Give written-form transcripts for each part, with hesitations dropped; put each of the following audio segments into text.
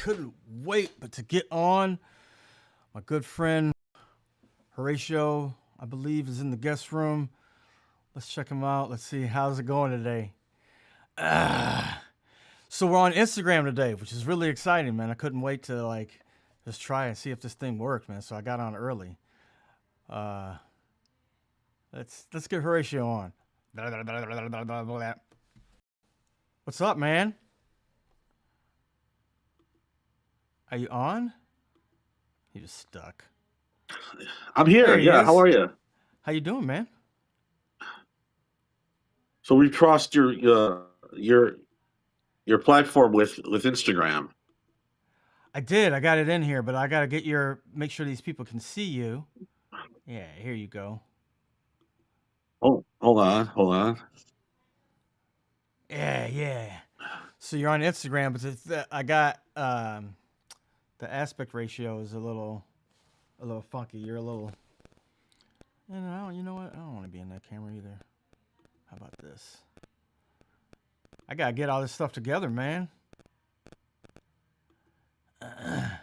couldn't wait but to get on. My good friend Horatio, I believe, is in the guest room. Let's check him out. Let's see how's it going today. So we're on Instagram today, which is really exciting, man. I couldn't wait to just try and see if this thing worked, man. So I got on early. Let's get Horatio on. What's up, man? Are you on? He just stuck. I'm here. There he Yeah. is. How are you? How you doing, man? So we crossed your platform with Instagram. I did. I got it in here, but I got to make sure these people can see you. Yeah, here you go. Oh, hold on. Yeah. So you're on Instagram, but I got the aspect ratio is a little funky. You're a little. And you know what? I don't want to be in that camera either. How about this? I gotta get all this stuff together, man. Got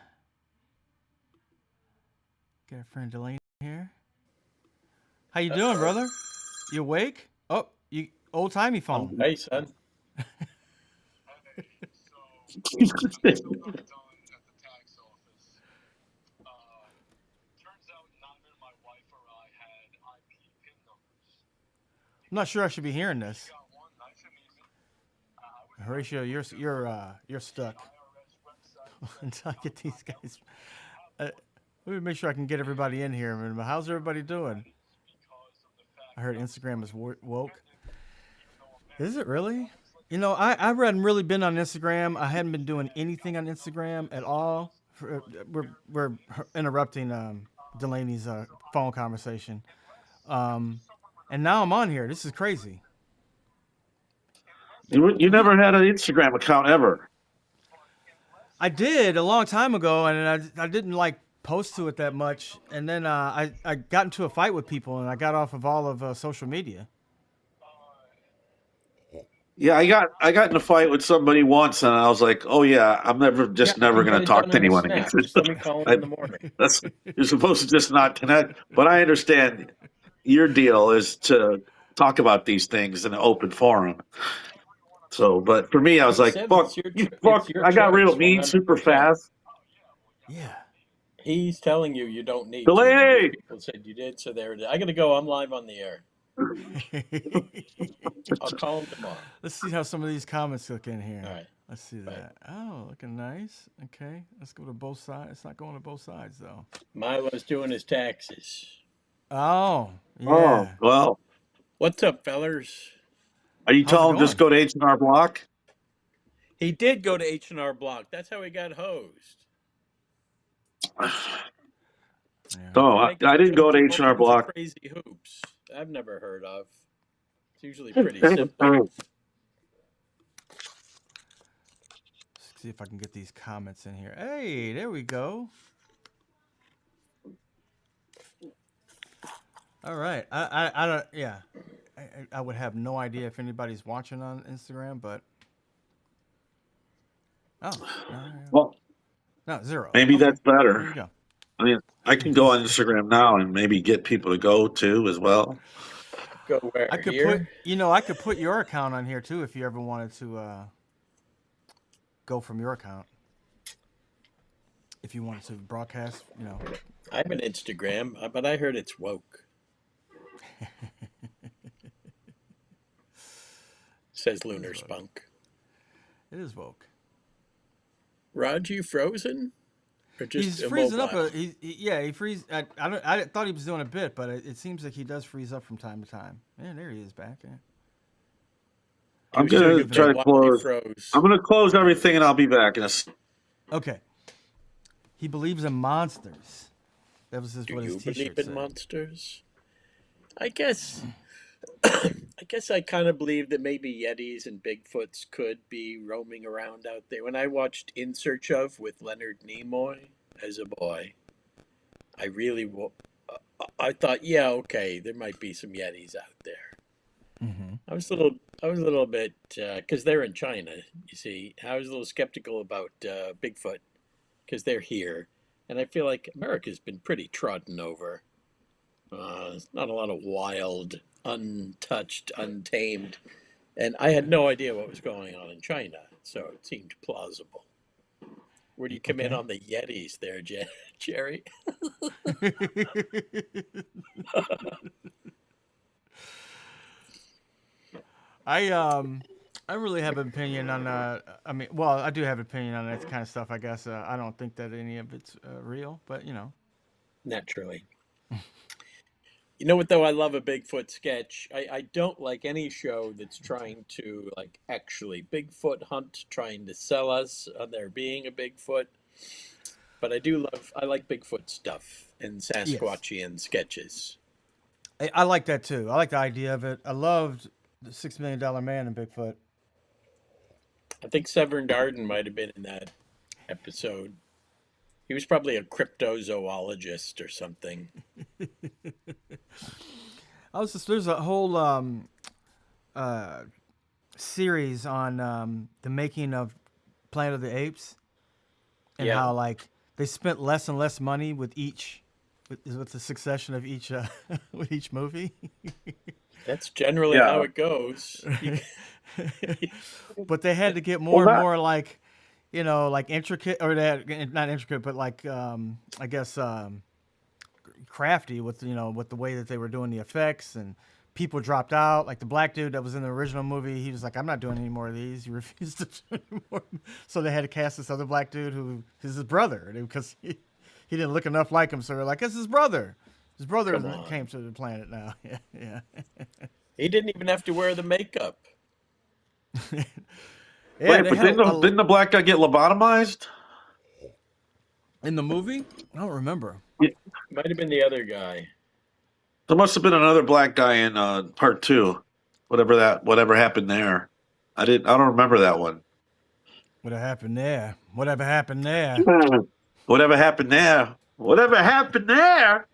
a friend Delaney here. How you doing, brother? You awake? Oh, you old timey phone. Hey, son. I'm not sure I should be hearing this. Horatio, you're stuck. Until I get these guys. Let me make sure I can get everybody in here. How's everybody doing? I heard Instagram is woke. Is it really? You know, I haven't really been on Instagram. I hadn't been doing anything on Instagram at all. We're interrupting Delaney's phone conversation. And now I'm on here. This is crazy. You never had an Instagram account ever. I did a long time ago, and I didn't post to it that much. And then I got into a fight with people, and I got off of all of social media. Yeah, I got in a fight with somebody once, and I was like, "Oh yeah, I'm never going to talk to anyone again." Just let me call him in the morning. You're supposed to just not connect. But I understand your deal is to talk about these things in an open forum. So, but for me, I was like, "Fuck, fuck!" I got real mean super fast. Yeah. He's telling you don't need Delaney! to. People said you did, so there it is. I got to go. I'm live on the air. I'll call him tomorrow. Let's see how some of these comments look in here. All right. Let's see that. Oh, looking nice. Okay, let's go to both sides. It's not going to both sides though. Milo's doing his taxes. Oh, yeah. Oh, well. What's up, fellers? Are you telling him just go to H&R Block? He did go to H&R Block. That's how he got hosed. Oh, I didn't go to H&R Block. Crazy hoops I've never heard of. It's usually pretty simple. Let's see if I can get these comments in here. Hey, there we go. All right. I don't. Yeah. I would have no idea if anybody's watching on Instagram, but no, zero. Maybe that's better. There you go. I mean, I can go on Instagram now and maybe get people to go too as well. Go where? I could here? I could put your account on here too if you ever wanted to go from your account. If you wanted to broadcast, I have an Instagram, but I heard it's woke. Says Lunar Spunk. It is woke. Rod, you frozen? Or just He's freezing up. He freezes. I thought he was doing a bit, but it seems like he does freeze up from time to time. Yeah, there he is back. Yeah. I'm gonna try to close. I'm gonna close everything and I'll be back in a. Okay. He believes in monsters. That was what his T-shirt said. Do you believe in monsters? I guess I kind of believe that maybe Yetis and Bigfoots could be roaming around out there. When I watched In Search Of with Leonard Nimoy as a boy, I thought, yeah, okay, there might be some Yetis out there. Mm-hmm. I was a little bit because they're in China. You see, I was a little skeptical about Bigfoot. because they're here, and I feel like America's been pretty trodden over. There's not a lot of wild, untouched, untamed, and I had no idea what was going on in China, so it seemed plausible. Where do you come in Okay. on the Yetis there, Jerry? I I really have an opinion on I mean, well, I do have an opinion on that kind of stuff. I guess I don't think that any of it's real, but you know. Naturally. You know what though? I love a Bigfoot sketch. I don't like any show that's trying to like actually Bigfoot hunt, trying to sell us on there being a Bigfoot. But I like Bigfoot stuff and Yes. Sasquatchian sketches. I like that too. I like the idea of it. I loved the $6 million man in Bigfoot. I think Severn Darden might have been in that episode. He was probably a cryptozoologist or something. I was just there's a whole uh, series on the making of Planet of the Apes and Yeah, how like they spent less and less money with the succession of each with each movie. that's generally how Yeah. it goes. But they had to get Well, more and that more like like intricate or that not intricate but like I guess crafty with with the way that they were doing the effects and people dropped out like the black dude that was in the original movie. He was like, I'm not doing any more of these. He refused to do any more, so they had to cast this other black dude who is his brother because he didn't look enough like him, so they're like, it's his brother Come on. came to the planet now. Yeah, yeah. He didn't even have to wear the makeup. Yeah, wait, they but had didn't the black guy get lobotomized? in the movie. I don't remember. Yeah, Might have been the other guy. there must have been another black guy in part two. Whatever happened there. I don't remember that one. What happened there? Whatever happened there? Whatever happened there? Whatever happened there?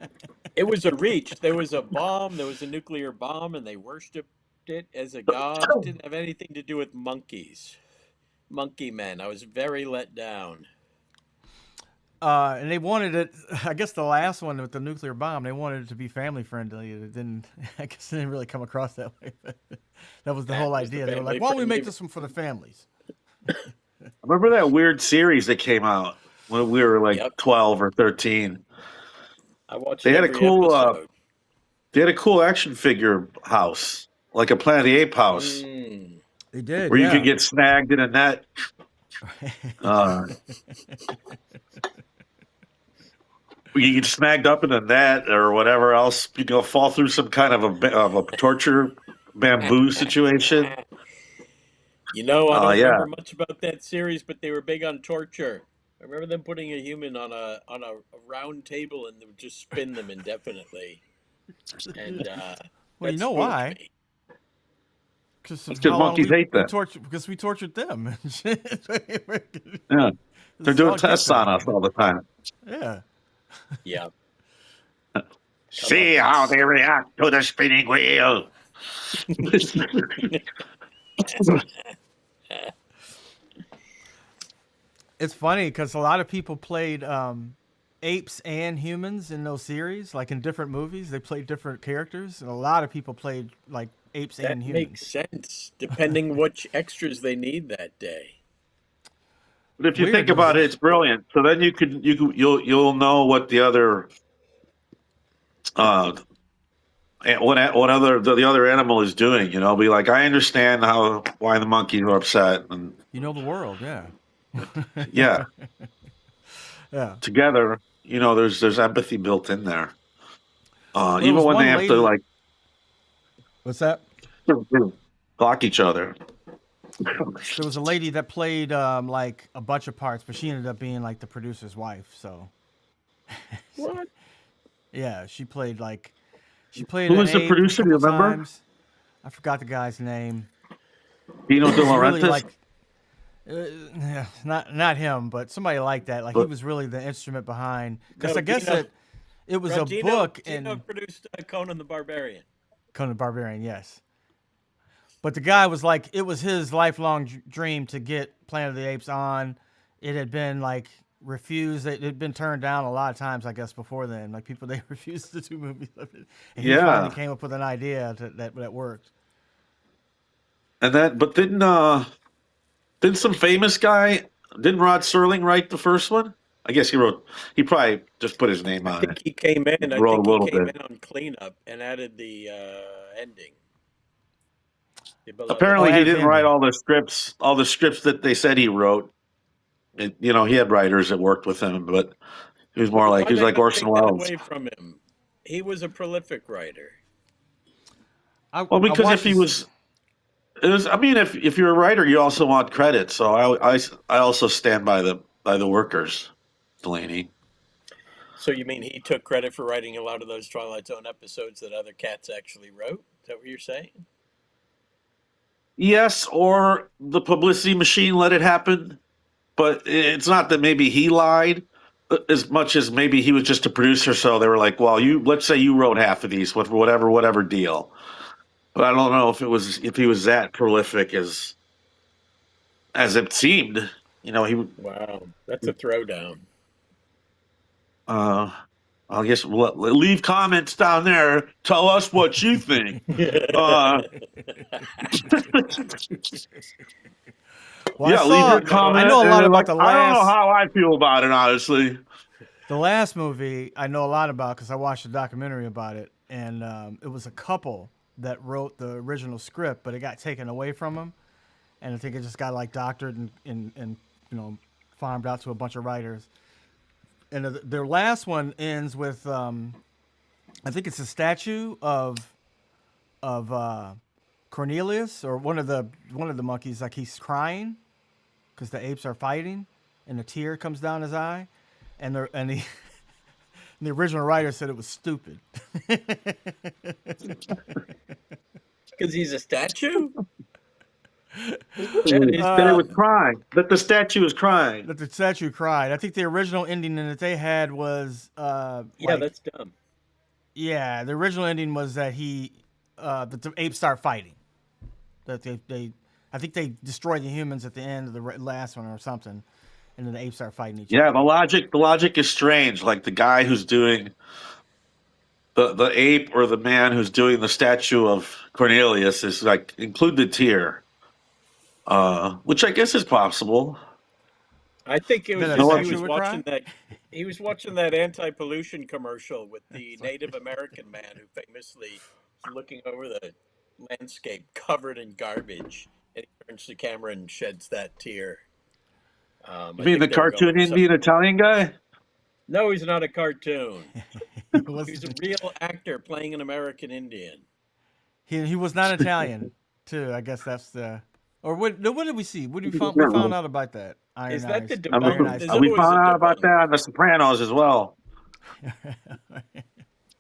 It was a reach. There was a bomb. There was a nuclear bomb, and they worshipped it as a god. Didn't have anything to do with monkeys. Monkey men. I was very let down. And they wanted it. I guess the last one with the nuclear bomb, they wanted it to be family friendly. It didn't. I guess it didn't really come across that way. But that was the That whole was the idea. They were like, family "Why don't we make friendly. this one for the families?" Remember that weird series that came out when we were like Yep. 12 or 13? I watched They had a every cool episode. action figure house, like a Planet of the Ape house, Mm. They did, where you could yeah. get snagged in a net. Uh, you get snagged up in a net or whatever else. You go fall through some kind of a torture bamboo situation. I don't Yeah. remember much about that series, but they were big on torture. I remember them putting a human on a round table and they would just spin them indefinitely, and Well, you that know spooked why? me. Because That's of because how long monkeys hate we that. tortured. Because we tortured them. Yeah. They're This doing all gets tests on back. us all the time. Yeah. Yeah, See how comeuppance. they react to the spinning wheel. It's funny because a lot of people played apes and humans in those series, like in different movies. They played different characters, and a lot of people played like apes That and makes humans. sense, depending which extras they need that day. But if It's you weird. think There was about it, it's this. brilliant. So then you'll know what the other uh what other the other animal is doing. Be like, I understand why the monkeys are upset, and You know the world, yeah. yeah, Yeah. together, there's empathy built in there. Well, there Even was when they one have to lady. like What's that? block each other. There was a lady that played like a bunch of parts, but she ended up being like the producer's wife. So What? yeah, she played Who an was the ape a producer? Do you couple remember? times. I forgot the guy's name. Dino He De was really Laurentiis. like yeah, not him, but somebody like that. Like he But was really the instrument behind. Because No, I guess Dino. it was a Dino. book Dino in produced Conan the Barbarian. Conan the Barbarian. Yes, but the guy was like it was his lifelong dream to get Planet of the Apes on. It had been like refused. It had been turned down a lot of times, I guess, before then. Like people, they refused to do movies of it, and he finally Yeah, came up with an idea that worked. and but didn't some famous guy, didn't Rod Serling write the first one? I guess he probably just put his name I on think it, he came in. I wrote a think he little came bit. in on cleanup and added the ending. The beloved Oh, Apparently, he added the didn't write ending. all the scripts that they said he wrote. He had writers that worked with him, but But he why was they like not Orson take that Welles. away from him? He was a prolific writer. Well, I because if watched he this. was, it was. I mean, if you're a writer, you also want credit. So I also stand by the workers, Delaney. So you mean he took credit for writing a lot of those Twilight Zone episodes that other cats actually wrote? Is that what you're saying? Yes, or the publicity machine let it happen. But it's not that maybe he lied as much as maybe he was just a producer. So they were like, well, let's say you wrote half of these with whatever deal. But I don't know if he was that prolific as it seemed. He Wow, that's a throwdown. uh I guess leave comments down there. Tell us what you think. Uh, Well, I yeah, leave saw. your I comment. know a lot And about like, the I don't know last how I feel about it, honestly. movie. I know a lot about because I watched a documentary about it, and it was a couple that wrote the original script, but it got taken away from them, and I think it just got like doctored and farmed out to a bunch of writers. And their last one ends with I think it's a statue of Cornelius or one of the monkeys, like he's crying because the apes are fighting, and a tear comes down his eye, and the original writer said it was stupid. Because he's a statue? That is That it was dumb. crying. That the statue was crying. That the statue cried. I think the original ending that they had was Yeah, that's dumb. the original ending was that that the apes start fighting. That I think they destroy the humans at the end of the last one or something, and then the apes start fighting each Yeah, other. the logic is strange. Like the guy who's doing the ape or the man who's doing the statue of Cornelius is like include the tear, which I guess is possible. I think it was Then a You know just what? statue would cry. he was watching that anti-pollution commercial with the Native American man who famously is looking over the landscape covered in garbage, and he turns the camera and sheds that tear. You I mean the think they were going cartoon for Indian something. Italian guy? No, he's not a cartoon. He was He's a real actor playing an American Indian. he was not Italian too. I guess that's the or what? No, what did we see? What did we found No. out about that? Is that the Iron debunk? Eyes There's We State. always found a out about debunk. that on The Sopranos as well.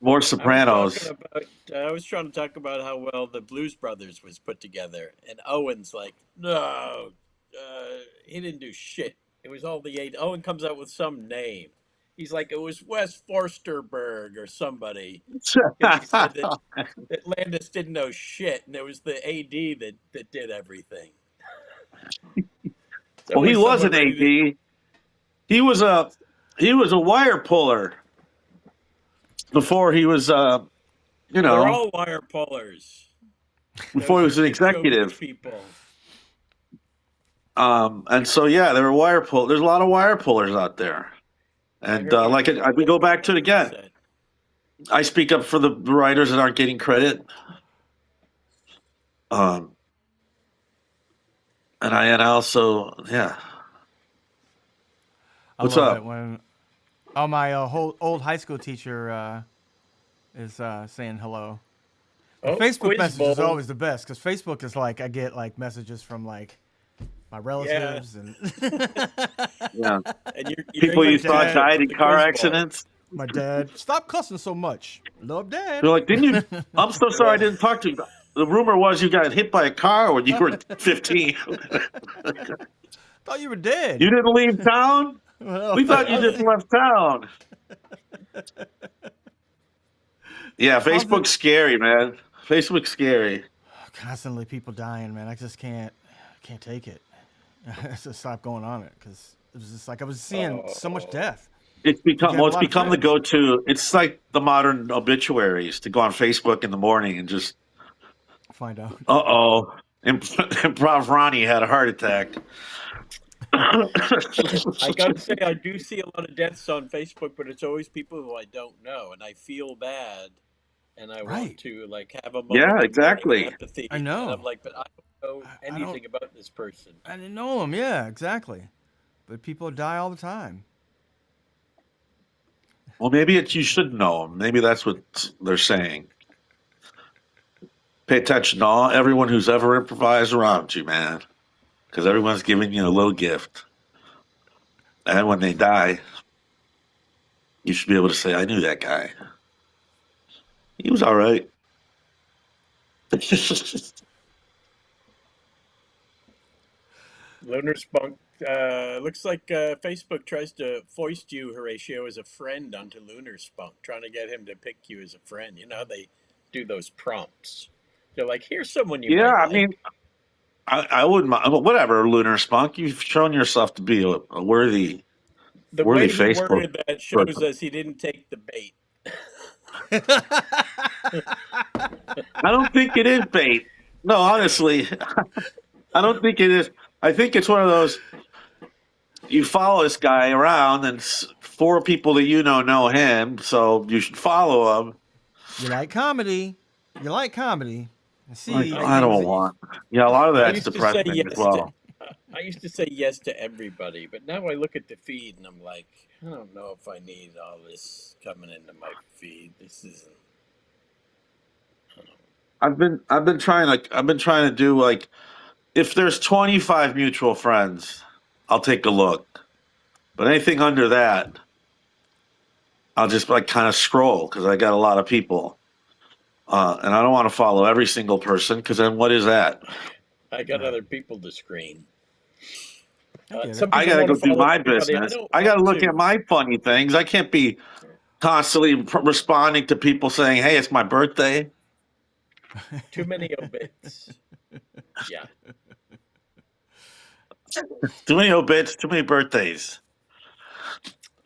More I was talking Sopranos. about. I was trying to talk about how well the Blues Brothers was put together, and Owen's like, no, he didn't do shit. It was all the eight. Owen comes out with some name. He's like, it was Wes Forsterberg or somebody, because he said that Landis didn't know shit, and it was the AD that did everything. It's Well, he always was someone an ready to. AD. He was a he was a wire puller before he was They're all wire pullers. before he Those was an are big showbiz executive. people. And so yeah, there were wire pull. There's a lot of wire pullers out there, I and heard he was we go back prolific to it on again. set. I speak up for the writers that aren't getting credit. Um, and I also yeah. I What's love it up? when my whole old high school teacher is saying hello. The Oh, Facebook quiz message is bowl. always the best because Facebook is like I get like messages from like my Yeah, relatives and Yeah, and you're people my you using thought dad, Facebook died with in the car quiz bowl. accidents. my dad. Stop cussing so much. Love dad. They're like, didn't you? I'm so sorry I Well, didn't talk to you. The rumor was you got hit by a car when you were 15. Thought you were dead. You didn't leave town? Well, We thought you just left town. Yeah, how's it? Facebook's scary, man. Facebook's scary. Constantly people dying, man. I just can't take it. I have to stop going on it because It was just like I was seeing so much death. It's Did you become have a well. It's lot of become the friends? go-to. It's like the modern obituaries to go on Facebook in the morning and just, Find out. Improv Ronnie had a heart attack. I gotta say, I do see a lot of deaths on Facebook, but it's always people who I don't know, and I feel bad, and I want Right. to like have a Yeah, moment of learning and exactly. empathy, I and I'm know. like, but I don't know I don't. anything about this person. I didn't know him. Yeah, exactly. But people die all the time. Well, maybe it's you should know them. Maybe that's what they're saying. Pay attention to everyone who's ever improvised around you, man, because everyone's giving you a little gift. And when they die, you should be able to say, "I knew that guy. He was all right." Lunar Spunk. Looks like Facebook tries to foist you, Horatio, as a friend onto Lunar Spunk, trying to get him to pick you as a friend. You know how they do those prompts. They're like, here's someone you Yeah, might I like. mean, I wouldn't mind. Whatever, Lunar Spunk. You've shown yourself to be a worthy The worthy way he Facebook worded that shows person. us he didn't take the bait. I don't think it is bait. No, honestly, I don't think it is. I think it's one of those. You follow this guy around, and four people that you know him, so you should follow him. You like comedy. You like comedy. I see Like, these I things don't that you. want. Yeah, a lot of I that's used to say depressing as yes to. well. I used to say yes to everybody, but now I look at the feed and I'm like, I don't know if I need all this coming into my feed. This isn't. I don't know. I've been trying to do like if there's 25 mutual friends, I'll take a look. But anything under that, I'll just like kind of scroll because I got a lot of people, and I don't want to follow every single person because then what is that? I got Right. other people to screen. I get Some it. I people got to want go to do follow my everybody. I business. don't I got to want look at to. my funny things. I can't be constantly responding to people saying, "Hey, it's my birthday." Too many obits. Yeah. Too many obits, too many birthdays.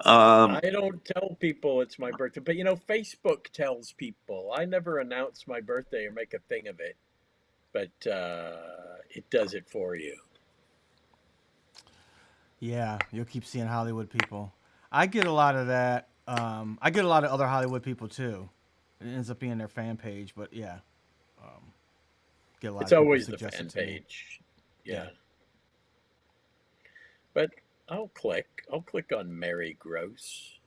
Um, I don't tell people it's my birthday, but Facebook tells people. I never announce my birthday or make a thing of it, but it does it for you. Yeah, you'll keep seeing Hollywood people. I get a lot of that. I get a lot of other Hollywood people too. It ends up being their fan page, but yeah, um, get a lot It's of people always the suggest it fan to me. page. Yeah. Yeah. But I'll click on Mary Gross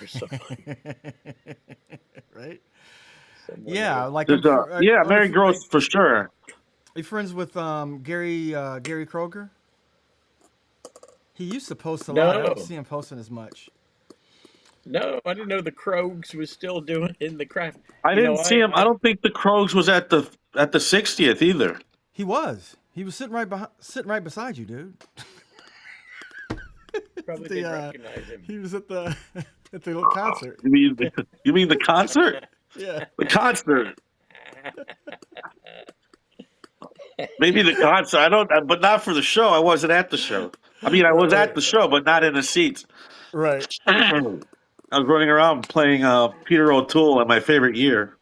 or something. Right? Someone Yeah, who like there's a Mary are Gross for sure. you friends with Gary Kroger? He used to post a lot. I don't No. see him posting as much. No, I didn't know the Krogs was still doing in the craft. I You know, didn't see him. I I don't think the Crows was at the 60th either. He was. He was sitting right beside you, dude. probably The didn't recognize him. he was at the at the little concert. You mean the concert? Yeah. The concert. Maybe the concert. I don't, but not for the show. I wasn't at the show. I mean, I was at the show, but not in the seats. Right. I was running around playing Peter O'Toole in my favorite year.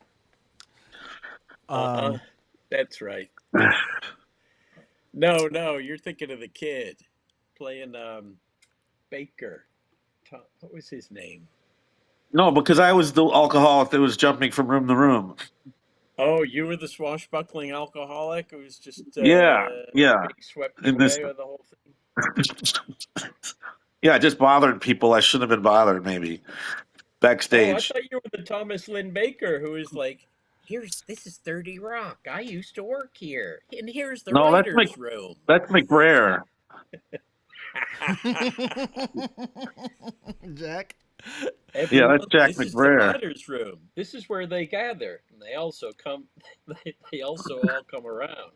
Uh-huh. Um, That's right. No, you're thinking of the kid playing Baker. What was his name? No, because I was the alcoholic that was jumping from room to room. Oh, you were the swashbuckling alcoholic who was just Yeah, yeah. being swept In this, away with the whole thing. yeah, I just bothered people I shouldn't have been bothered. Maybe Oh, I backstage. thought you were the Thomas Lynn Baker who was like, this is 30 Rock. I used to work here. And here's the No, writer's room. that's McBrayer. Jack. Yeah, that's Jack This is the McBrayer. writer's room. This is where they gather. And they also come they also all come around.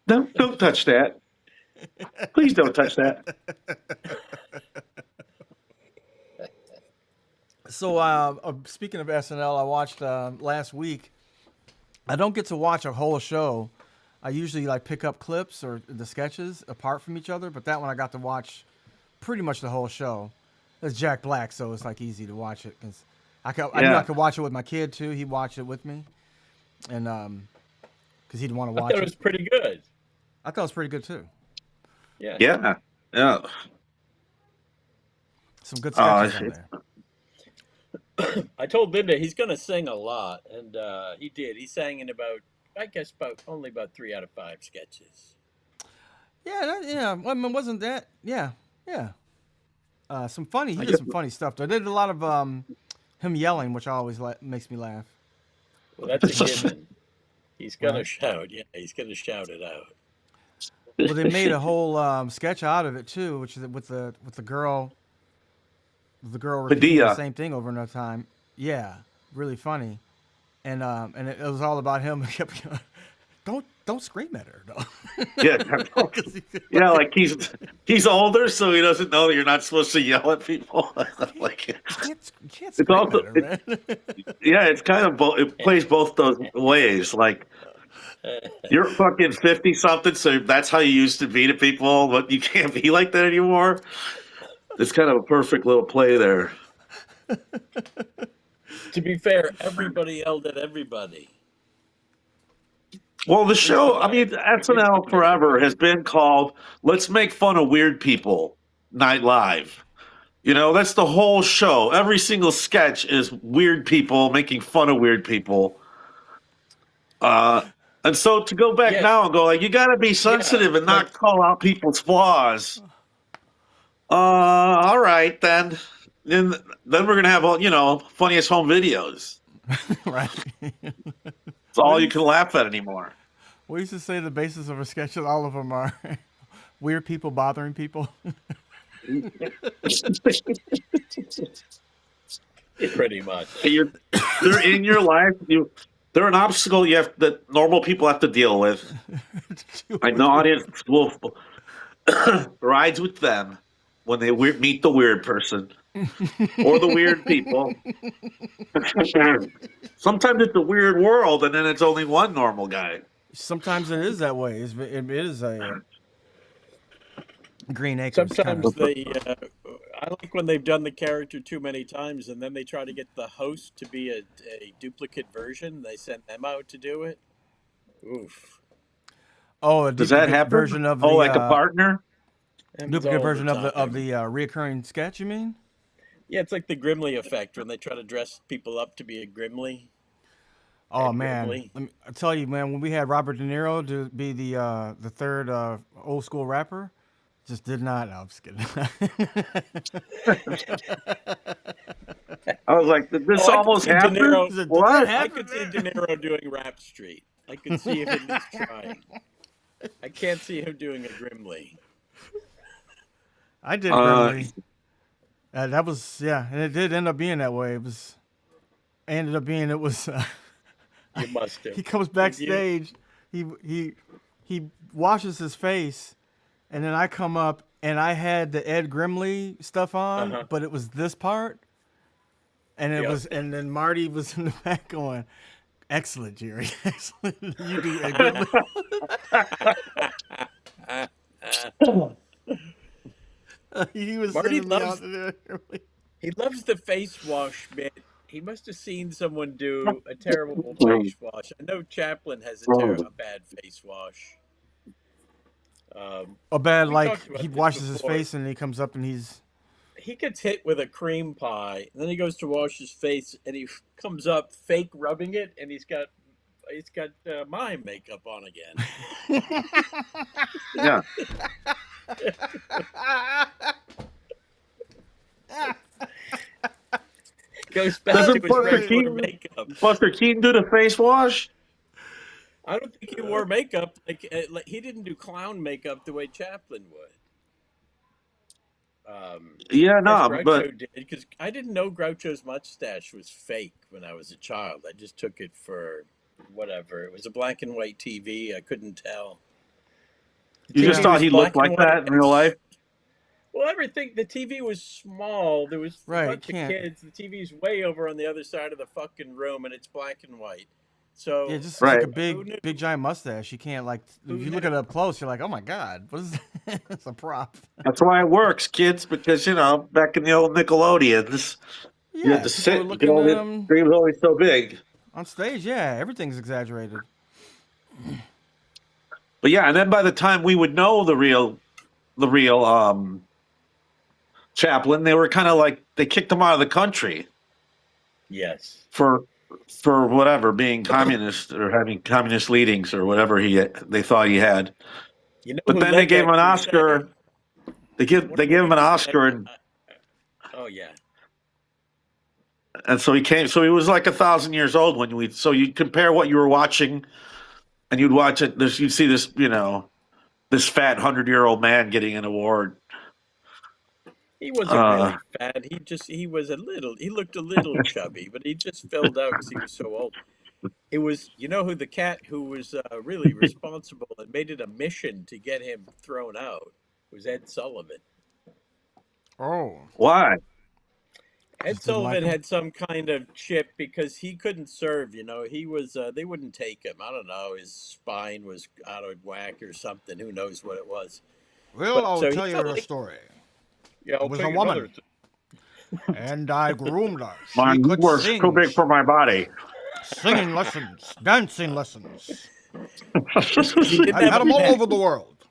Don't touch that. Please don't touch that. So, speaking of SNL, I watched last week. I don't get to watch a whole show. I usually like pick up clips or the sketches apart from each other, but that one I got to watch pretty much the whole show. It's Jack Black, so it's like easy to watch it because I knew I Yeah. could watch it with my kid too. He watched it with me, and because he didn't want to I thought watch it it. was pretty good. I thought it was pretty good too. Yeah. Yeah. Yeah. Some good Uh, sketches on there. I told Linda he's going to sing a lot, and he did. He sang in only about 3 out of 5 sketches. Yeah. I mean, wasn't that? Yeah. Some funny. He I did guess some funny stuff. Though. They did a lot of him yelling, which always makes me laugh. Well, that's a given. He's going to Right. shout. Yeah, he's going to shout it out. Well, they made a whole sketch out of it too, which is with the girl. The girl repeating the Padilla. same thing over another time. Yeah, really funny. And it was all about him. He kept don't scream at her though. Yeah. 'Cause he- Yeah, like he's older, so he doesn't know that you're not supposed to yell at people. Like you can't it's scream also at her, man. yeah, it's kind of it plays both those ways. Like you're fucking 50 something, so that's how you used to be to people, but you can't be like that anymore. It's kind of a perfect little play there. To be fair, everybody yelled at everybody. Well, the show, I mean, SNL forever has been called "Let's Make Fun of Weird People" Night Live. You know, that's the whole show. Every single sketch is weird people making fun of weird people. And so to go back Yes. now and go like, you got to be sensitive and not call out people's flaws. All right, then we're gonna have all funniest home videos. Right. It's all you can laugh at anymore. We used to say the basis of our sketches. All of them are weird people bothering people. Pretty much. They're in your life. They're an obstacle that normal people have to deal with. An audience will rides with them when they meet the weird person or the weird people. Sometimes it's a weird world, and then it's only one normal guy. Sometimes it is that way. It is a Green Acres. Sometimes I like when they've done the character too many times, and then they try to get the host to be a duplicate version. They send them out to do it. Oof. Oh, a Does that happen? version of the like a partner? duplicate version of the reoccurring sketch. You mean? Yeah, it's like the Grimley effect when they try to dress people up to be a Grimley. Oh Ed man, Grimley. I tell you, man, when we had Robert De Niro to be the third old school rapper, just did not. No, I'm just kidding. I was like, did this Oh, I almost could see De happen? Niro- What? I could see De Niro doing Rap Street. I could see him at least trying. I can't see him doing a Grimley. I did Grimley. That was and it did end up being that way. It was ended up being it was. You must have. He comes backstage. He washes his face, and then I come up and I had the Ed Grimley stuff on, but it was this part, and it was, and then Marty was in the back going, "Excellent, Jerry, excellent. You do Ed Grimley." He was Marty sending me out loves- to do Ed Grimley. He loves the face wash bit. He must have seen someone do a terrible face wash. I know Chaplin has a bad face wash. A bad, We like talked about he this washes his before. face and he comes up and He gets hit with a cream pie, and then he goes to wash his face, and he comes up fake rubbing it, and he's got mime makeup on again. Yeah. Goes back Doesn't to his regular Keaton- makeup. Buster Keaton do the face wash? I don't think he wore makeup like he didn't do clown makeup the way Chaplin would. Yeah, no, Groucho but did, because I didn't know Groucho's mustache was fake when I was a child. I just took it for whatever. It was a black and white TV. I couldn't tell. you just TV thought was he black looked like and white. that in real life? Well, everything. The TV was small. There was a Right, bunch of can't. kids. The TV's way over on the other side of the fucking room, and it's black and white. Yeah, So just it's like Right. a big giant mustache. You can't like if you look at it up close, you're like, oh my god, what is that? It's a prop. That's why it works, kids, because, back in the old Nickelodeons, you had Yeah, to people were sit. You could looking at only, him screen was only so big. on stage. Yeah, everything's exaggerated. But yeah, and then by the time we would know the real Chaplin, they were kind of like, they kicked him out of the country yes, for whatever, being communist or having communist leadings or whatever they thought he had. you know But who then they led gave him that an crusade? Oscar. They gave him an Oscar, Oh yeah, and so he came. So he was like 1,000 years old when we. So you compare what you were watching, and you'd watch it. You'd see this, this fat 100-year-old man getting an award. he wasn't really fat. He was he looked a little chubby, but he just filled out because he was so old. It was, who the cat who was really responsible and made it a mission to get him thrown out was Ed Sullivan. Oh, Why? Ed just didn't like Sullivan him. had some kind of chip because he couldn't serve. He was they wouldn't take him. I don't know. His spine was out of whack or something. Who knows what it was? Well, But I'll so he tell you felt a like, story. yeah, It I'll was tell a you another woman, and I groomed her. She Mine could was too sing, big for my body. singing lessons, dancing lessons. He didn't I've have had a them all neck. over the world.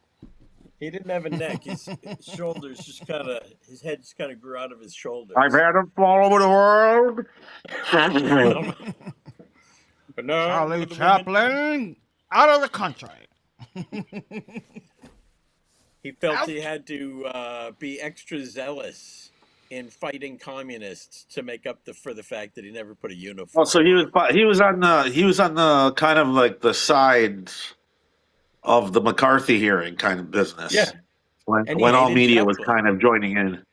He didn't have a neck. His shoulders just kind of, his head just kind of grew out of his I've shoulders. had them all over the world. But no, Charlie the women. Chaplin, out of the country. He felt he Out. had to be extra zealous in fighting communists to make up for the fact that he never put a Oh, uniform so on. he was on the kind of like the side of the McCarthy hearing kind of Yeah, business and he when all hated media was Chaplin. kind of joining in.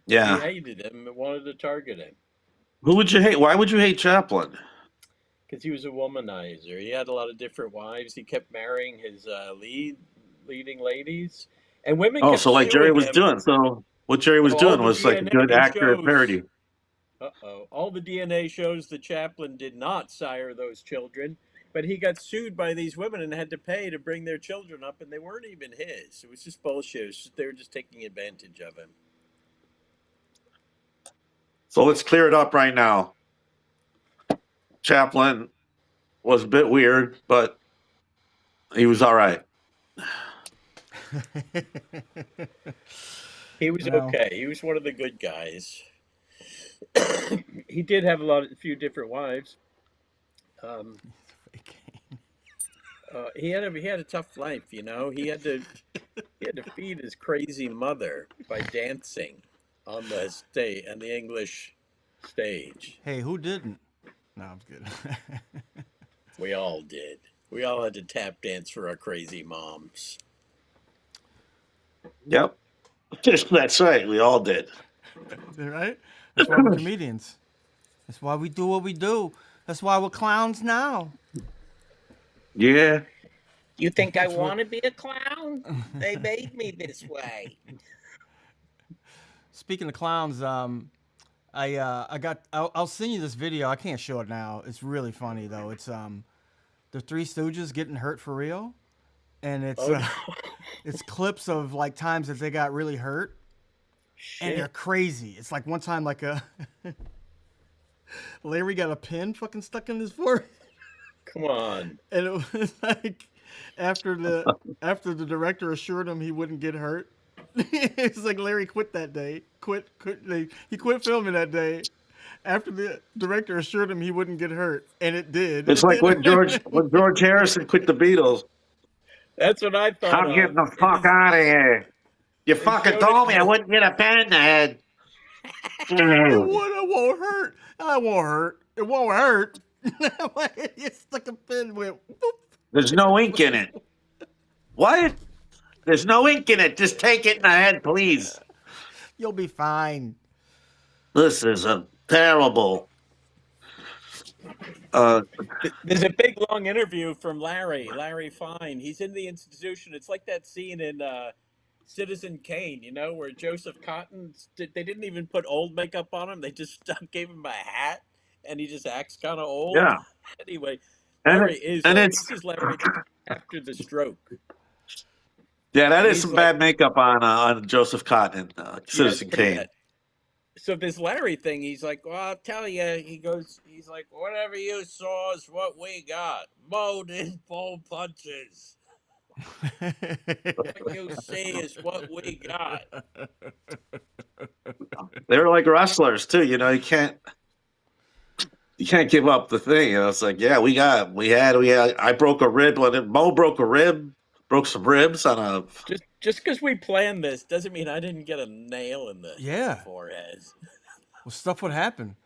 He Yeah. hated him and wanted to target him Who would you hate? Why would you hate Chaplin? because he was a womanizer. He had a lot of different wives. He kept marrying his leading ladies, and women Oh, kept so like Jerry suing was him. doing. So what Jerry was So all doing the was like a good DNA accurate shows. parody. All the DNA shows that Chaplin did not sire those children, but he got sued by these women and had to pay to bring their children up, and they weren't even his. It was just bullshit. They were just taking advantage of him. So let's clear it up right now. Chaplin was a bit weird, but he was all right. He was Well, okay. He was one of the good guys. He did have a few different wives. Um, he had a tough life. He had to feed his crazy mother by dancing on the English stage. hey, who didn't? No, I'm kidding. We all did. We all had to tap dance for our crazy moms. Yep. That's right. We all did. Right? That's why we're comedians. That's why we do what we do. That's why we're clowns now. Yeah. You think I That's what. want to be a clown? They made me this way. Speaking of clowns, I got. I'll send you this video. I can't show it now. It's really funny though. It's the Three Stooges getting hurt for real, and it's Oh no. it's clips of like times that they got really hurt, and they're Shit. crazy. It's like one time like a Larry got a pin fucking stuck in his forehead, Come on. and it was like after the director assured him he wouldn't get hurt. It's like Larry quit that day. He quit filming that day after the director assured him he wouldn't get hurt, and it did. It's It like when did. George Harrison quit the Beatles. That's what I thought I'm of. getting the fuck out of here. You They fucking showed it told in me I the wouldn't get a pen in the head. It won't hurt. I won't hurt. It won't hurt. You stuck a pin with. There's no ink in it. What? There's no ink in it. Just take it in the head, please. You'll be fine. This is a terrible. There's a big long interview from Larry Fine. He's in the institution. It's like that scene in Citizen Kane, where Joseph Cotton, they didn't even put old makeup on him. They just gave him a hat and he just acts kind of old. Yeah, Anyway, and Larry is and old. it's This is Larry after the stroke. yeah, that And is he's some like, bad makeup on Joseph Cotton, yeah, Citizen it's pretty Kane. bad. So this Larry thing, he's like, well, I'll tell you. He's like, whatever you saw is what we got. Mo didn't pull punches. What you see is what we got. They were like wrestlers too. You can't give up the thing. It's like, yeah, we had. I broke a rib. Mo broke a rib, broke some ribs on a. Just because we planned this doesn't mean I didn't get a nail in the Yeah. forehead. Well, stuff would happen.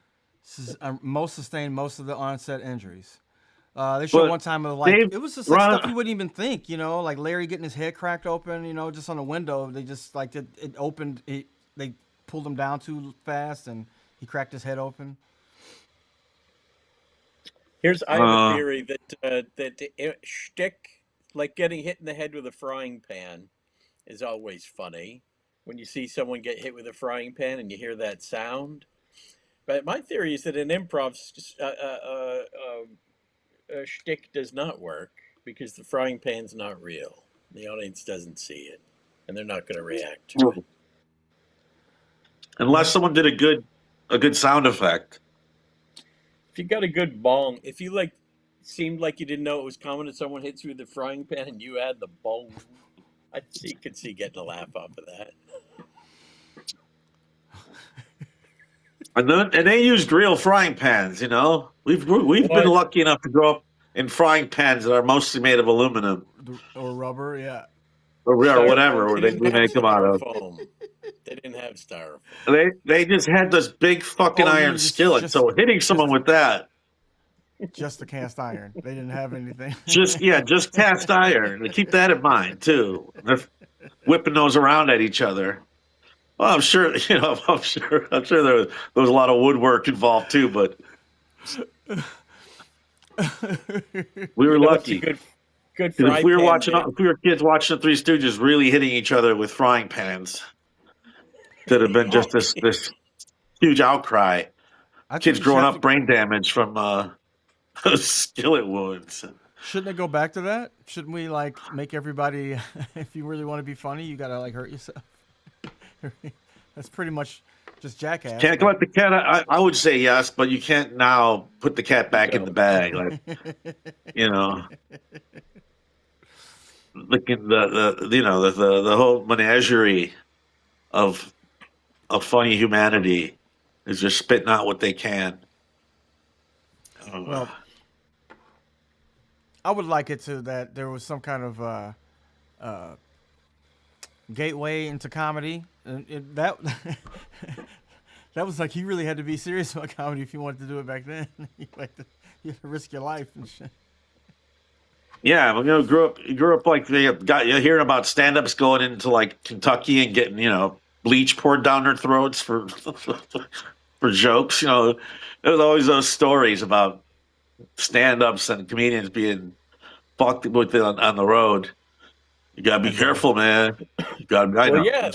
This is, most sustained most of the onset injuries. They showed But one time of like Dave, it was just like stuff you Ron, wouldn't even think, like Larry getting his head cracked open, just on a window. They just like it opened. They pulled him down too fast, and he cracked his head open. I have a theory that the shtick, like getting hit in the head with a frying pan, is always funny. When you see someone get hit with a frying pan and you hear that sound. But my theory is that an improv shtick does not work because the frying pan's not real. The audience doesn't see it, and they're not going to react to it. unless someone did a good sound effect. If you got a good bong, if you like seemed like you didn't know it was coming and someone hits you with the frying pan and you had the bong, could see getting a laugh off of that. And they used real frying pans. We've been lucky enough to grow up in frying pans that are mostly made of aluminum or rubber, yeah, or whatever we make them out of. They didn't have styrofoam. They just had this big fucking iron skillet. So hitting someone with that, just the cast iron. They didn't have anything. just cast iron. Keep that in mind too. They're whipping those around at each other. Well, I'm sure I'm sure there was a lot of woodwork involved too, but we were lucky. Good if we were kids watching the Three Stooges really hitting each other with frying pans, could have been just this huge outcry. Kids growing up brain damage from skillet wounds. Shouldn't it go back to that? Shouldn't we like make everybody? If you really want to be funny, you gotta like hurt yourself. That's pretty much just jackass. Can't let the cat. I would say yes, but you can't now put the cat back in the bag. Like, look at the whole menagerie of funny humanity is just spitting out what they can. Well, I would like it to that there was some kind of gateway into comedy, and that was like you really had to be serious about comedy if you wanted to do it back then. You had to risk your life and shit. Yeah, grew up like they got you hearing about stand-ups going into like Kentucky and getting bleach poured down their throats for for jokes. There was always those stories about stand-ups and comedians being fucked with it on the road. You gotta be careful, man. You gotta. I know. Yeah,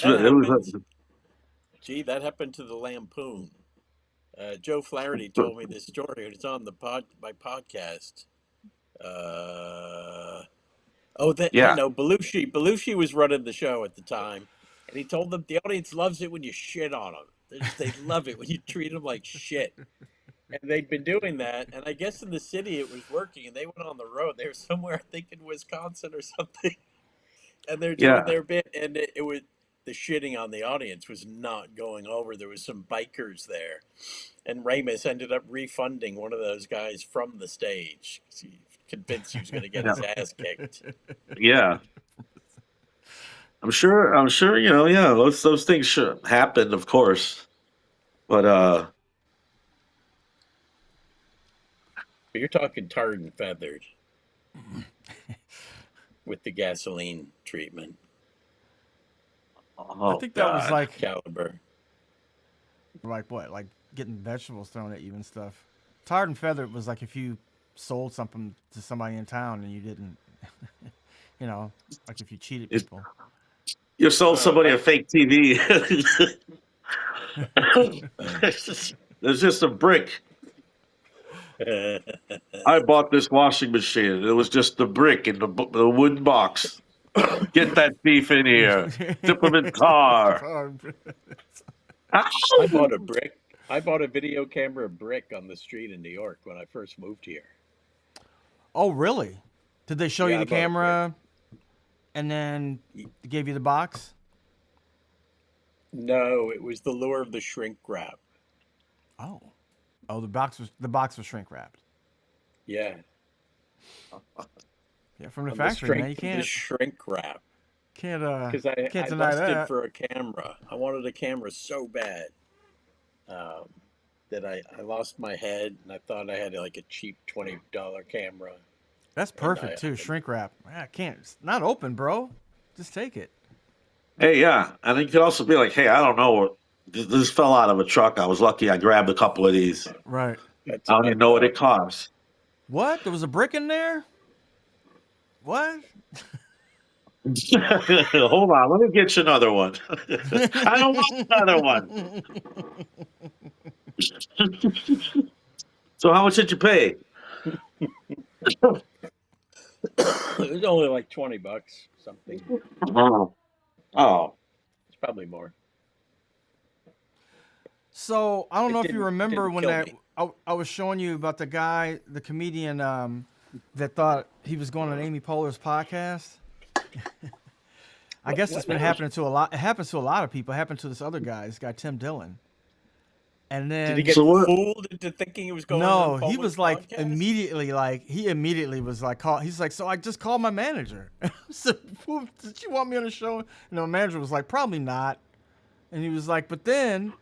that happened to the Lampoon. Joe Flaherty told me this story, and it's on my podcast. I know Belushi was running the show at the time, and he told them the audience loves it when you shit on them. They love it when you treat them like shit. And they'd been doing that, and I guess in the city it was working, and they went on the road. They were somewhere, I think in Wisconsin or something, and they're doing their bit, and it was the shitting on the audience was not going over. There was some bikers there, and Ramis ended up refunding one of those guys from the stage. He convinced he was going to get his ass kicked. Yeah, I'm sure. Those things should happen, of course, but you're talking tarred and feathered with the gasoline treatment. I think that was like caliber. Like what? Like getting vegetables thrown at you and stuff. Tarred and feathered was like if you sold something to somebody in town and you didn't, like if you cheated people. You sold somebody a fake TV. There's just a brick. I bought this washing machine. It was just the brick in the wooden box. Get that thief in here. Dip him in tar. I bought a brick. I bought a video camera brick on the street in New York when I first moved here. Oh, really? Did they show you Yeah, the I bought a brick. camera and then gave you the box? No, it was the lure of the shrink wrap. Oh. Oh, the box was shrink wrapped. Yeah, Yeah, from the on factory, man. You the can't shrink wrap. can't Because can't I deny lusted that. for a camera. I wanted a camera so bad um, that I lost my head and I thought I had like a cheap $20 camera. That's And perfect too. Shrink wrap. I can't. It's not open, bro. Just take it. Hey, yeah. And you could also be like, hey, I don't know. This fell out of a truck. I was lucky I grabbed a couple of these. Right. that's I don't even know what oh, it costs. What? There was a brick in there? What? Hold on. Let me get you another one. I don't want another one. So how much did you pay? it was only like $20 something. Oh. It's probably more. So I don't know if you remember Didn't when kill me. I was showing you about the guy, the comedian that thought he was going on Amy Poehler's podcast. I guess it's been happening to a lot. It happens to a lot of people. It happened to this other guy, this guy Tim Dillon. And Did then he get So what? fooled into thinking he was going no, on he Polar's was like podcast? immediately was like he's like, so I just called my manager. So did you want me on the show? And the manager was like, probably not. And he was like, but then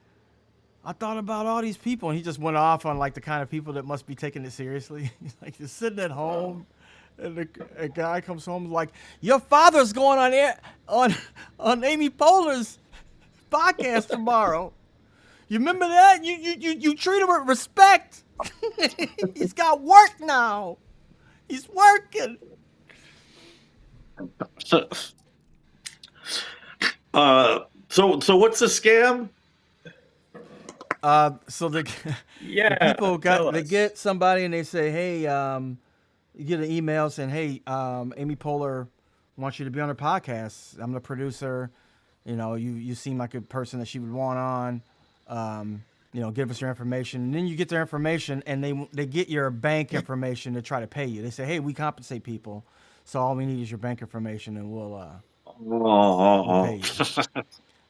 I thought about all these people, and he just went off on like the kind of people that must be taking it seriously. He's like, just sitting at home, and a guy comes home like, your father's going on air on Amy Poehler's podcast tomorrow. You remember that? You treat him with respect. He's got work now. He's working. So what's the scam? So the Yeah, people tell they us. get somebody and they say, hey, you get an email saying, hey, Amy Poehler wants you to be on her podcast. I'm the producer. You know, you seem like a person that she would want on. Give us your information. And then you get their information and they get your bank information to try to pay you. They say, hey, we compensate people. So all we need is your bank information and we'll pay you.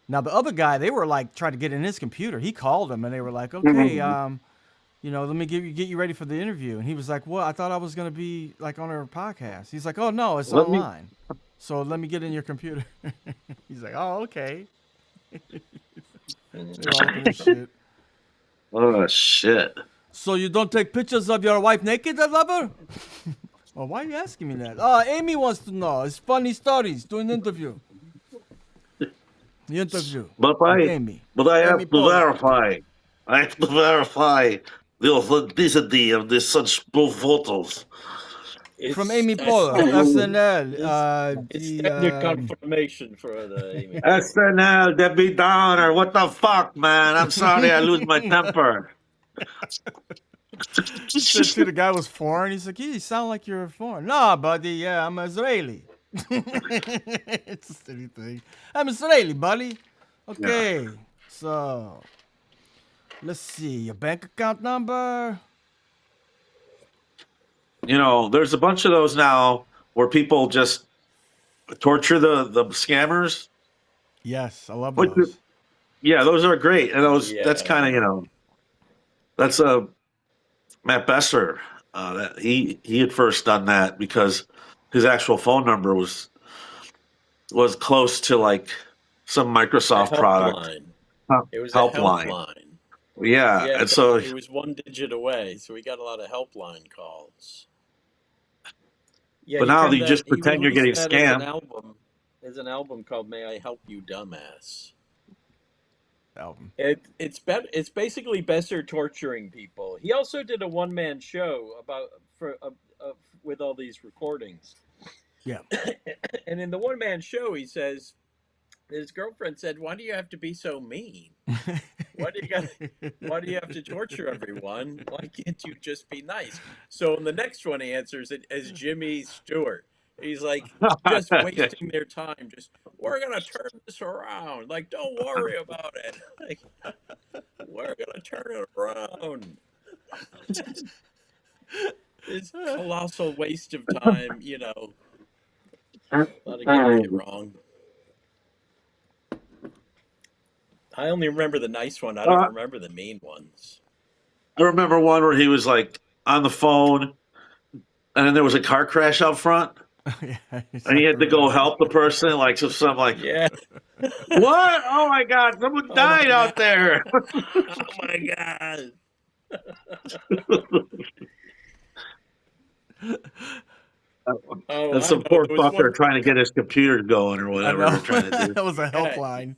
Now the other guy, they were like trying to get in his computer. He called them and they were like, okay, let me get you ready for the interview. And he was like, well, I thought I was gonna be like on her podcast. He's like, oh no, it's Let me. online. So let me get in your computer. He's like, oh, okay. They're all open as shit. Oh shit! So you don't take pictures of your wife naked, lover? Well, why are you asking me that? Oh, Amy wants to know. It's funny stories. Do an interview. The interview But with I Amy. have Amy to Poehler. verify. I have to verify the authenticity of this such photos. From It's Amy that's Poehler, SNL. it's standard confirmation for the Amy Poehler. SNL, Debbie Downer. What the fuck, man? I'm sorry, I lose my temper. Said to the guy was foreign. He's like, you sound like you're foreign. Nah, buddy. Yeah, I'm Israeli. It's a silly thing. I'm Israeli, buddy. Okay, so let's see your bank account number. There's a bunch of those now where people just torture the scammers. Yes, I love Which, those. yeah, those are great, and that's kind Yeah. of that's Matt Besser. That he had first done that because his actual phone number was close to like some A Microsoft product helpline. It was a helpline. helpline. Yeah, Yeah, and so it was one digit away, so we got a lot of helpline calls. Yeah, but he now turned you just that. He pretend you're getting released that as an scammed. album. There's an album called "May I Help You, Dumbass." Album. It's basically Besser torturing people. He also did a one-man show with all these recordings. Yeah. And in the one-man show, he says, his girlfriend said, "Why do you have to be so mean? Why do you got? Why do you have to torture everyone? Why can't you just be nice?" So in the next one, he answers it as Jimmy Stewart. He's like, just wasting their time. Just, we're gonna turn this around. Like, don't worry about it. Like, we're gonna turn it around. It's colossal waste of time. Not to get me wrong. I only remember the nice one. I don't remember the mean ones. I remember one where he was like on the phone, and then there was a car crash out front, Yeah, and he had to go help the person. Like, so something like, Yeah. what? Oh my God, someone Oh my died out God. there. Oh my God. Oh, And I some know. poor There was fucker one. trying to get his computer going or I whatever know. they're trying to do. That was a Yeah, helpline.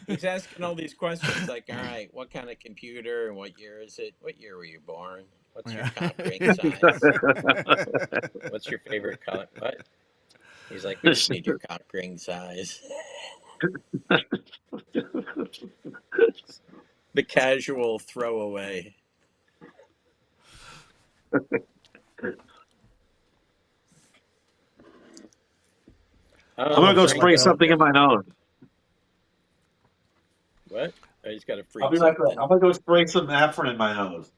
he's asking all these questions like, all right, what kind of computer and what year is it? What year were you born? What's your Yeah. cock ring size? What's your favorite color? What? He's like, we just need your cock ring size. The casual throwaway. I'm gonna go spray something in my nose. What? Oh, he's got to freak I'll be right back. something. I'm gonna go spray some Afrin in my nose.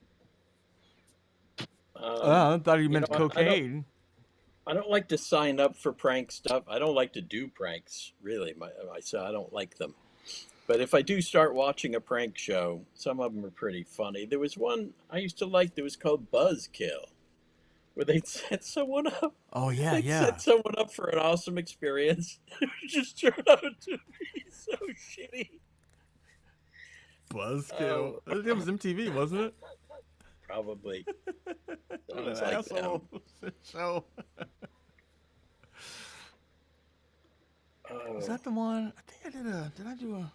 I thought you meant know, cocaine. I don't like to sign up for prank stuff. I don't like to do pranks, really. I don't like them. But if I do start watching a prank show, some of them are pretty funny. There was one I used to like that was called Buzzkill, where they'd set someone up. Oh yeah, They'd yeah. set someone up for an awesome experience. It just turned out to be so shitty. Buzzkill. It was MTV, wasn't it? Probably. What an Sounds like asshole show. Oh, Was that the one? I think I did. Did I do a?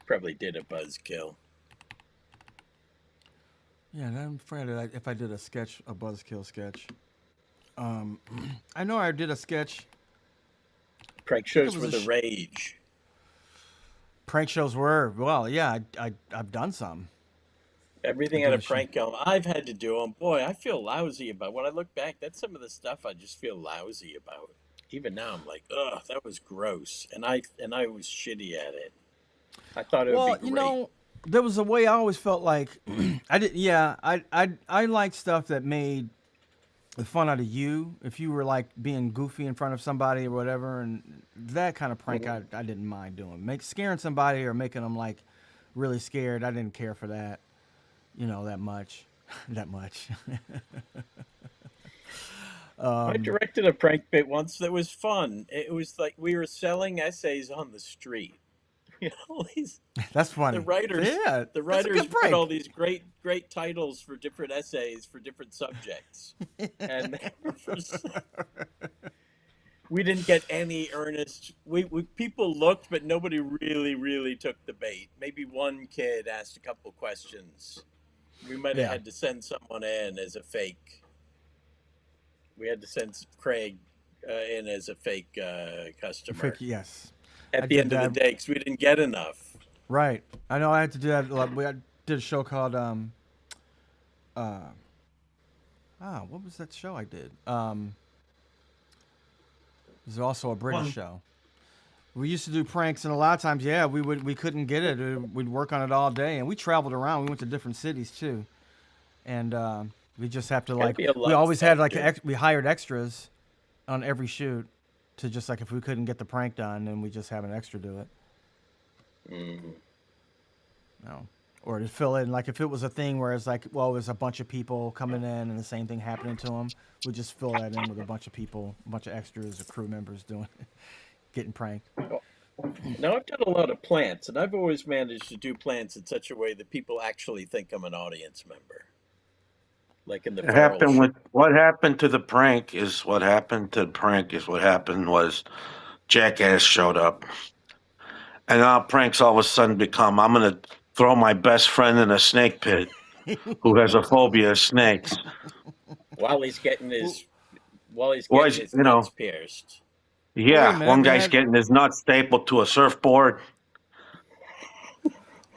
probably did a Buzzkill. Yeah, and I'm afraid if I did a sketch, a Buzzkill sketch. I know I did a sketch. Prank shows were the rage. Prank shows were yeah. I've done some. Everything had a prank element. I've had to do them. Boy, I feel lousy about. When I look back, that's some of the stuff I just feel lousy about. Even now, I'm like, ugh, that was gross, and I was shitty at it. I thought it would be great. There was a way I always felt like I did. Yeah, I like stuff that made the fun out of you. If you were like being goofy in front of somebody or whatever, and that kind of prank, I didn't mind doing. Scaring somebody or making them like really scared. I didn't care for that. That much. That much. I directed a prank bit once that was fun. It was like we were selling essays on the street. That's funny. The writers put all these great titles for different essays for different subjects, and we didn't get any earnest. We people looked, but nobody really took the bait. Maybe one kid asked a couple questions. We might have had to send someone in as a fake. We had to send Craig in as a fake customer. Yes. At the end of the day, because we didn't get enough. Right. I know I had to do that. I did a show called what was that show I did? It was also a British show. We used to do pranks, and a lot of times, we couldn't get it. We'd work on it all day, and we traveled around. We went to different cities too, and we just have to we always had we hired extras on every shoot to just like if we couldn't get the prank done, then we just have an extra do it. Mm-hmm. No. Or to fill in, like if it was a thing where it's like, well, there's a bunch of people coming in and the same thing happening to them, we just fill that in with a bunch of people, a bunch of extras or crew members doing it, getting pranked. Now, I've done a lot of plants, and I've always managed to do plants in such a way that people actually think I'm an audience member. Like in the what happened to the prank is what happened to the prank is what happened was Jackass showed up. And now pranks all of a sudden become, I'm going to throw my best friend in a snake pit who has a phobia of snakes. While he's getting his nuts pierced. wait a Yeah, minute. one They guy's had getting his nuts stapled to a surfboard.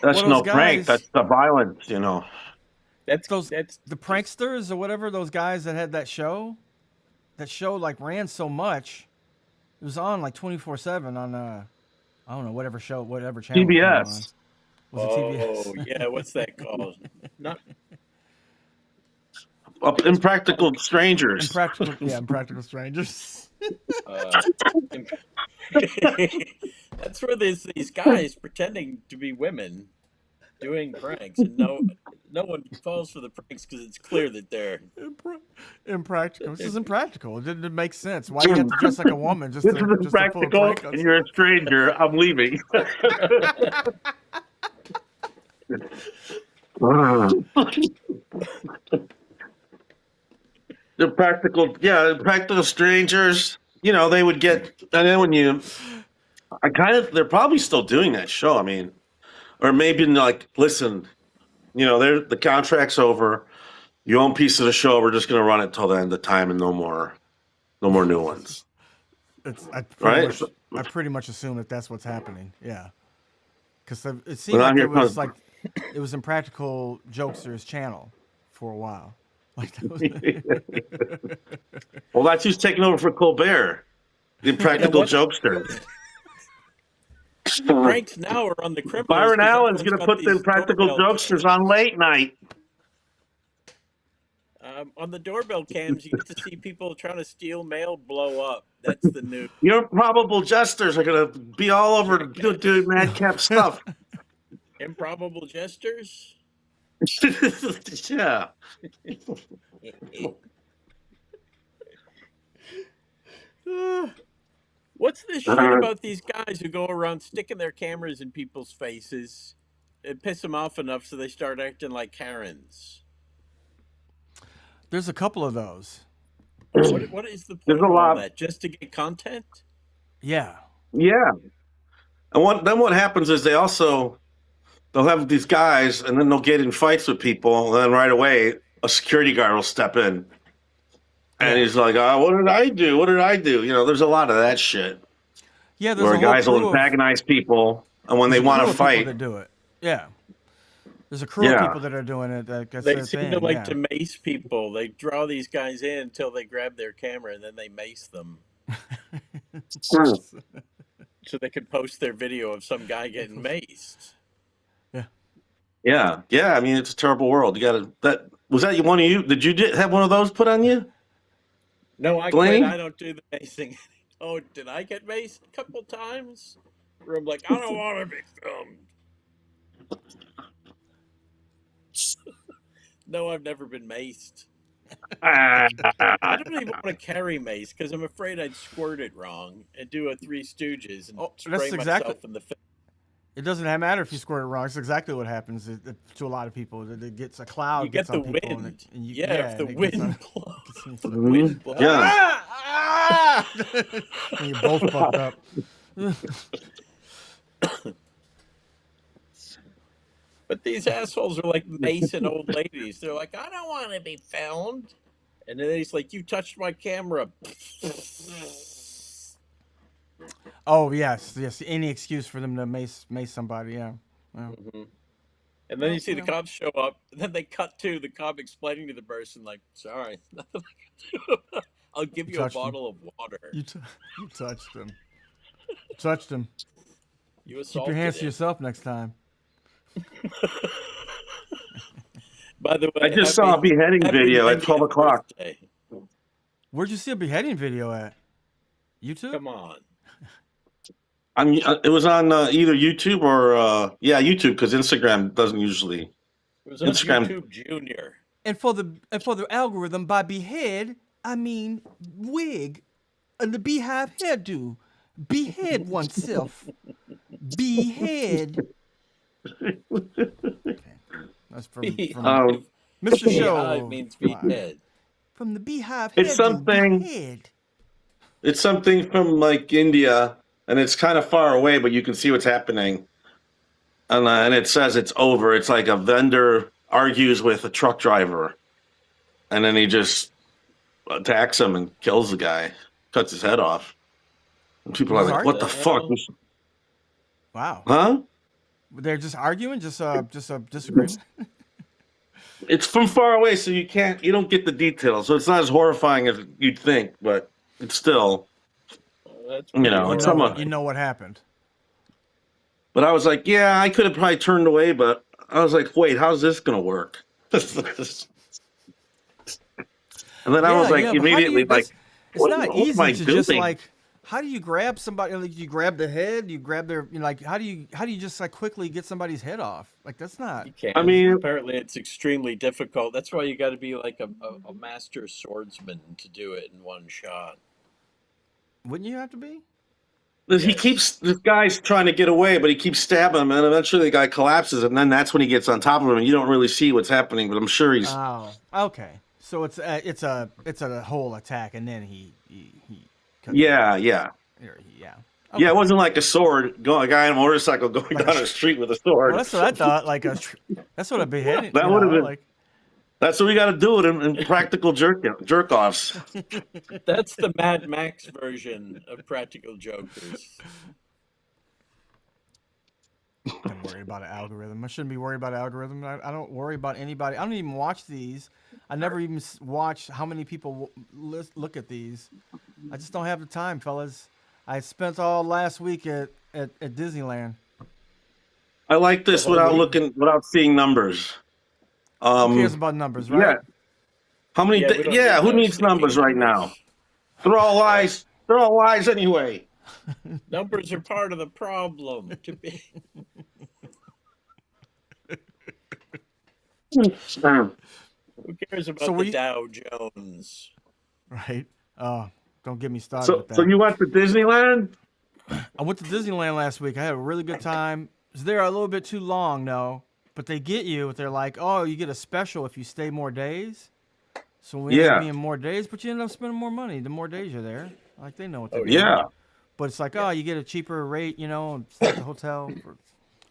That's those no prank. guys, That's the violence, you know. those That's the just pranksters or whatever. Those guys that had that show. That show like ran so much. It was on like 24/7 on I don't know whatever channel it came on. CBS. Was it TBS? oh yeah, what's that called? Not it's called Impractical Strangers. Impractical Strangers. uh, Imp- that's where there's these guys pretending to be women doing pranks, and no one falls for the pranks because it's clear that Impractical. This they're is impractical. It didn't make sense. Why do you have to dress like a woman This is just to pull a impractical, prank on? and you're a stranger. I'm leaving. Practical strangers. You know, they would get, and then they're probably still doing that show. I mean, or maybe like, listen, you know, the contract's over. You own piece of the show. We're just going to run it till the end of time and no more new ones. Right? I pretty much assume that that's what's happening. Yeah, because it But seemed now like here it was comes. like it was Impractical Jokesters channel for a while. Like that was, Well, that's who's taking over for Colbert, the impractical what jokester. the pranks now are on the criminals Byron because Allen's everyone's going to got put the these impractical doorbell jokesters cams. on late night. On the doorbell cams, you get to see people trying to steal mail blow up. That's the new. Your probable jesters are going to be all over doing madcap stuff. Improbable gestures. Yeah. What's this shit about these guys who go around sticking their cameras in people's faces? It piss them off enough so they start acting like Karens. there's a couple of those. What is the There's point a of all lot. that? Just to get content? Yeah, Yeah. And what happens is they'll have these guys and then they'll get in fights with people and then right away a security guard will step in. And he's like, what did I do? What did I do? You know, there's a lot of that shit yeah. There's where a whole guys will crew of antagonize people and when they there's a want crew to of people fight. that do it. Yeah, there's a crew of Yeah. people that are doing it. That's They their seem thing. to like Yeah. to mace people. They draw these guys in until they grab their camera and then they mace them. So they could post their video of some guy getting maced. Yeah. Yeah. I mean, it's a terrible world. Was that one of you? Did you have one of those put on you? No, I Delaney? quit. I don't do the macing. Oh, did I get maced a couple times? Where I'm like, I don't want to be filmed. No, I've never been maced. I don't even want to carry mace because I'm afraid I'd squirt it wrong and do a Three Stooges and spray myself in the face. It doesn't matter if you squirt it wrong. It's exactly what happens to a lot of people. It gets a cloud. You get gets the on people wind. and If the wind blows. gets The on- wind blows. Yeah. and you both fucked up. But these assholes are like macing old ladies. They're like, I don't want to be filmed. And then he's like, you touched my camera. Oh yes. Any excuse for them to mace somebody. Yeah. Mm-hmm. And then you see the cops show up, and then they cut to the cop explaining to the person, like, sorry, nothing I can do. I'll give you a bottle of water. You touched him. Touched him. You Keep assaulted your hands to him. yourself next time. By the way, I just saw a beheading video at 12 o'clock. Birthday. Where'd you see a beheading video at? YouTube? Come on. It was on either YouTube or YouTube because Instagram doesn't usually. It was on Instagram. YouTube Junior. And for the algorithm, by behead, I mean wig, and the beehive hairdo. Behead oneself. Behead. Okay. That's from Mr. Beehive Show. means behead. From the beehive It's hairdo, something- behead. It's something from like India, and it's kind of far away, but you can see what's happening. And it says it's over. It's like a vendor argues with a truck driver, and then he just attacks him and kills the guy, cuts his head off. People are like, "What the fuck?" Wow. Huh? They're just arguing, just a disagreement. It's from far away, so you don't get the details. So it's not as horrifying as you'd think, but it's still, That's you pretty know, You someone. know what happened. But I was like, yeah, I could have probably turned away, but I was like, wait, how's this gonna work? And then I was like, but how do immediately, you? like, It's not what am I easy to doing? just like. How do you grab somebody? Like you grab the head, you grab their, like how do you just like quickly get somebody's head off? Like that's not. You can. I mean, Apparently, it's extremely difficult. That's why you got to be like a master swordsman to do it in one shot. Wouldn't you have to be? this guy's trying to get away, but he keeps stabbing him, and eventually the guy collapses, and then that's when he gets on top of him, and you don't really see what's happening, but I'm sure he's. Oh, okay. So it's a whole attack, and then he Yeah. yeah. Okay. Yeah, it wasn't like a guy on a motorcycle going down the street with a sword. Well, that's what I thought. That's what a beheading. That would have been. Like, that's what we got to do it in practical jerk offs. That's the Mad Max version of Practical Jokers. I'm worried about an algorithm. I shouldn't be worried about an algorithm. I don't worry about anybody. I don't even watch these. I never even watch how many people look at these. I just don't have the time, fellas. I spent all last week at Disneyland. I like this without seeing numbers. Who cares about numbers, right? Yeah. How many? Who needs numbers right now? They're all lies. They're all lies anyway. Numbers are part of the problem. To be. Who cares about the Dow Jones? Right. Don't get me started with that. So you went to Disneyland? I went to Disneyland last week. I had a really good time. I was there a little bit too long, though. But they get you. They're like, oh, you get a special if you stay more days. So we end up being more days, but you end up spending more money the more days you're there. Like they know what they're doing. Yeah. But it's like, you get a cheaper rate, and stay at the hotel.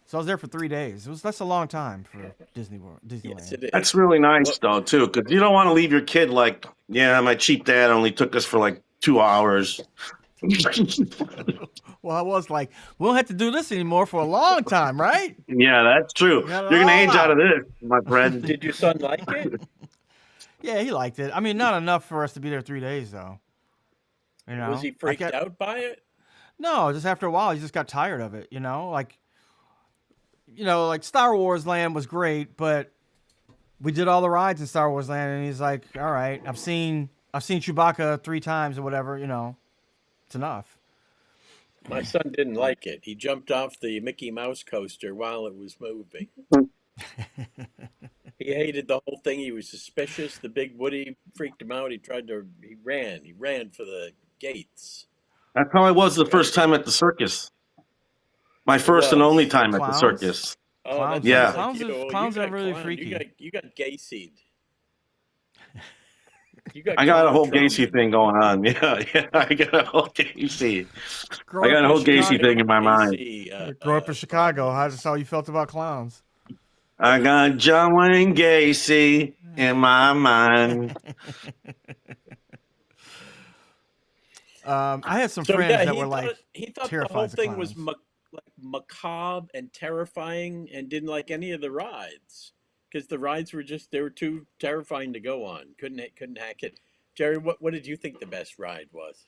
So I was there for 3 days. That's a long time for Disneyland. Yes, it is. That's really nice, though, too, because you don't want to leave your kid like, my cheap dad only took us for like 2 hours. Well, I was like, we don't have to do this anymore for a long time, right? Yeah, that's true. You're going to age out of this, my friend. Did your son like it? Yeah, he liked it. I mean, not enough for us to be there 3 days, though. Was he freaked out by it? No, just after a while, he just got tired of it, Like Star Wars Land was great, but we did all the rides in Star Wars Land, and he's like, all right, I've seen Chewbacca 3 times or whatever, it's enough. My son didn't like it. He jumped off the Mickey Mouse coaster while it was moving. He hated the whole thing. He was suspicious. The big Woody freaked him out. He ran. He ran for the gates. That's how I was the first time at the circus. My first and only time at the circus. Oh, yeah. Clowns are really freaky. You got Gacy'd. I got a whole Gacy thing going on. Yeah, I got a whole Gacy. I got a whole Gacy thing in my mind. Grew up in Chicago. That's how you felt about clowns. I got John Wayne Gacy in my mind. I had some friends that were like, he thought the whole thing was macabre and terrifying, and didn't like any of the rides because the rides were they were too terrifying to go on. Couldn't hack it. Jerry, what did you think the best ride was?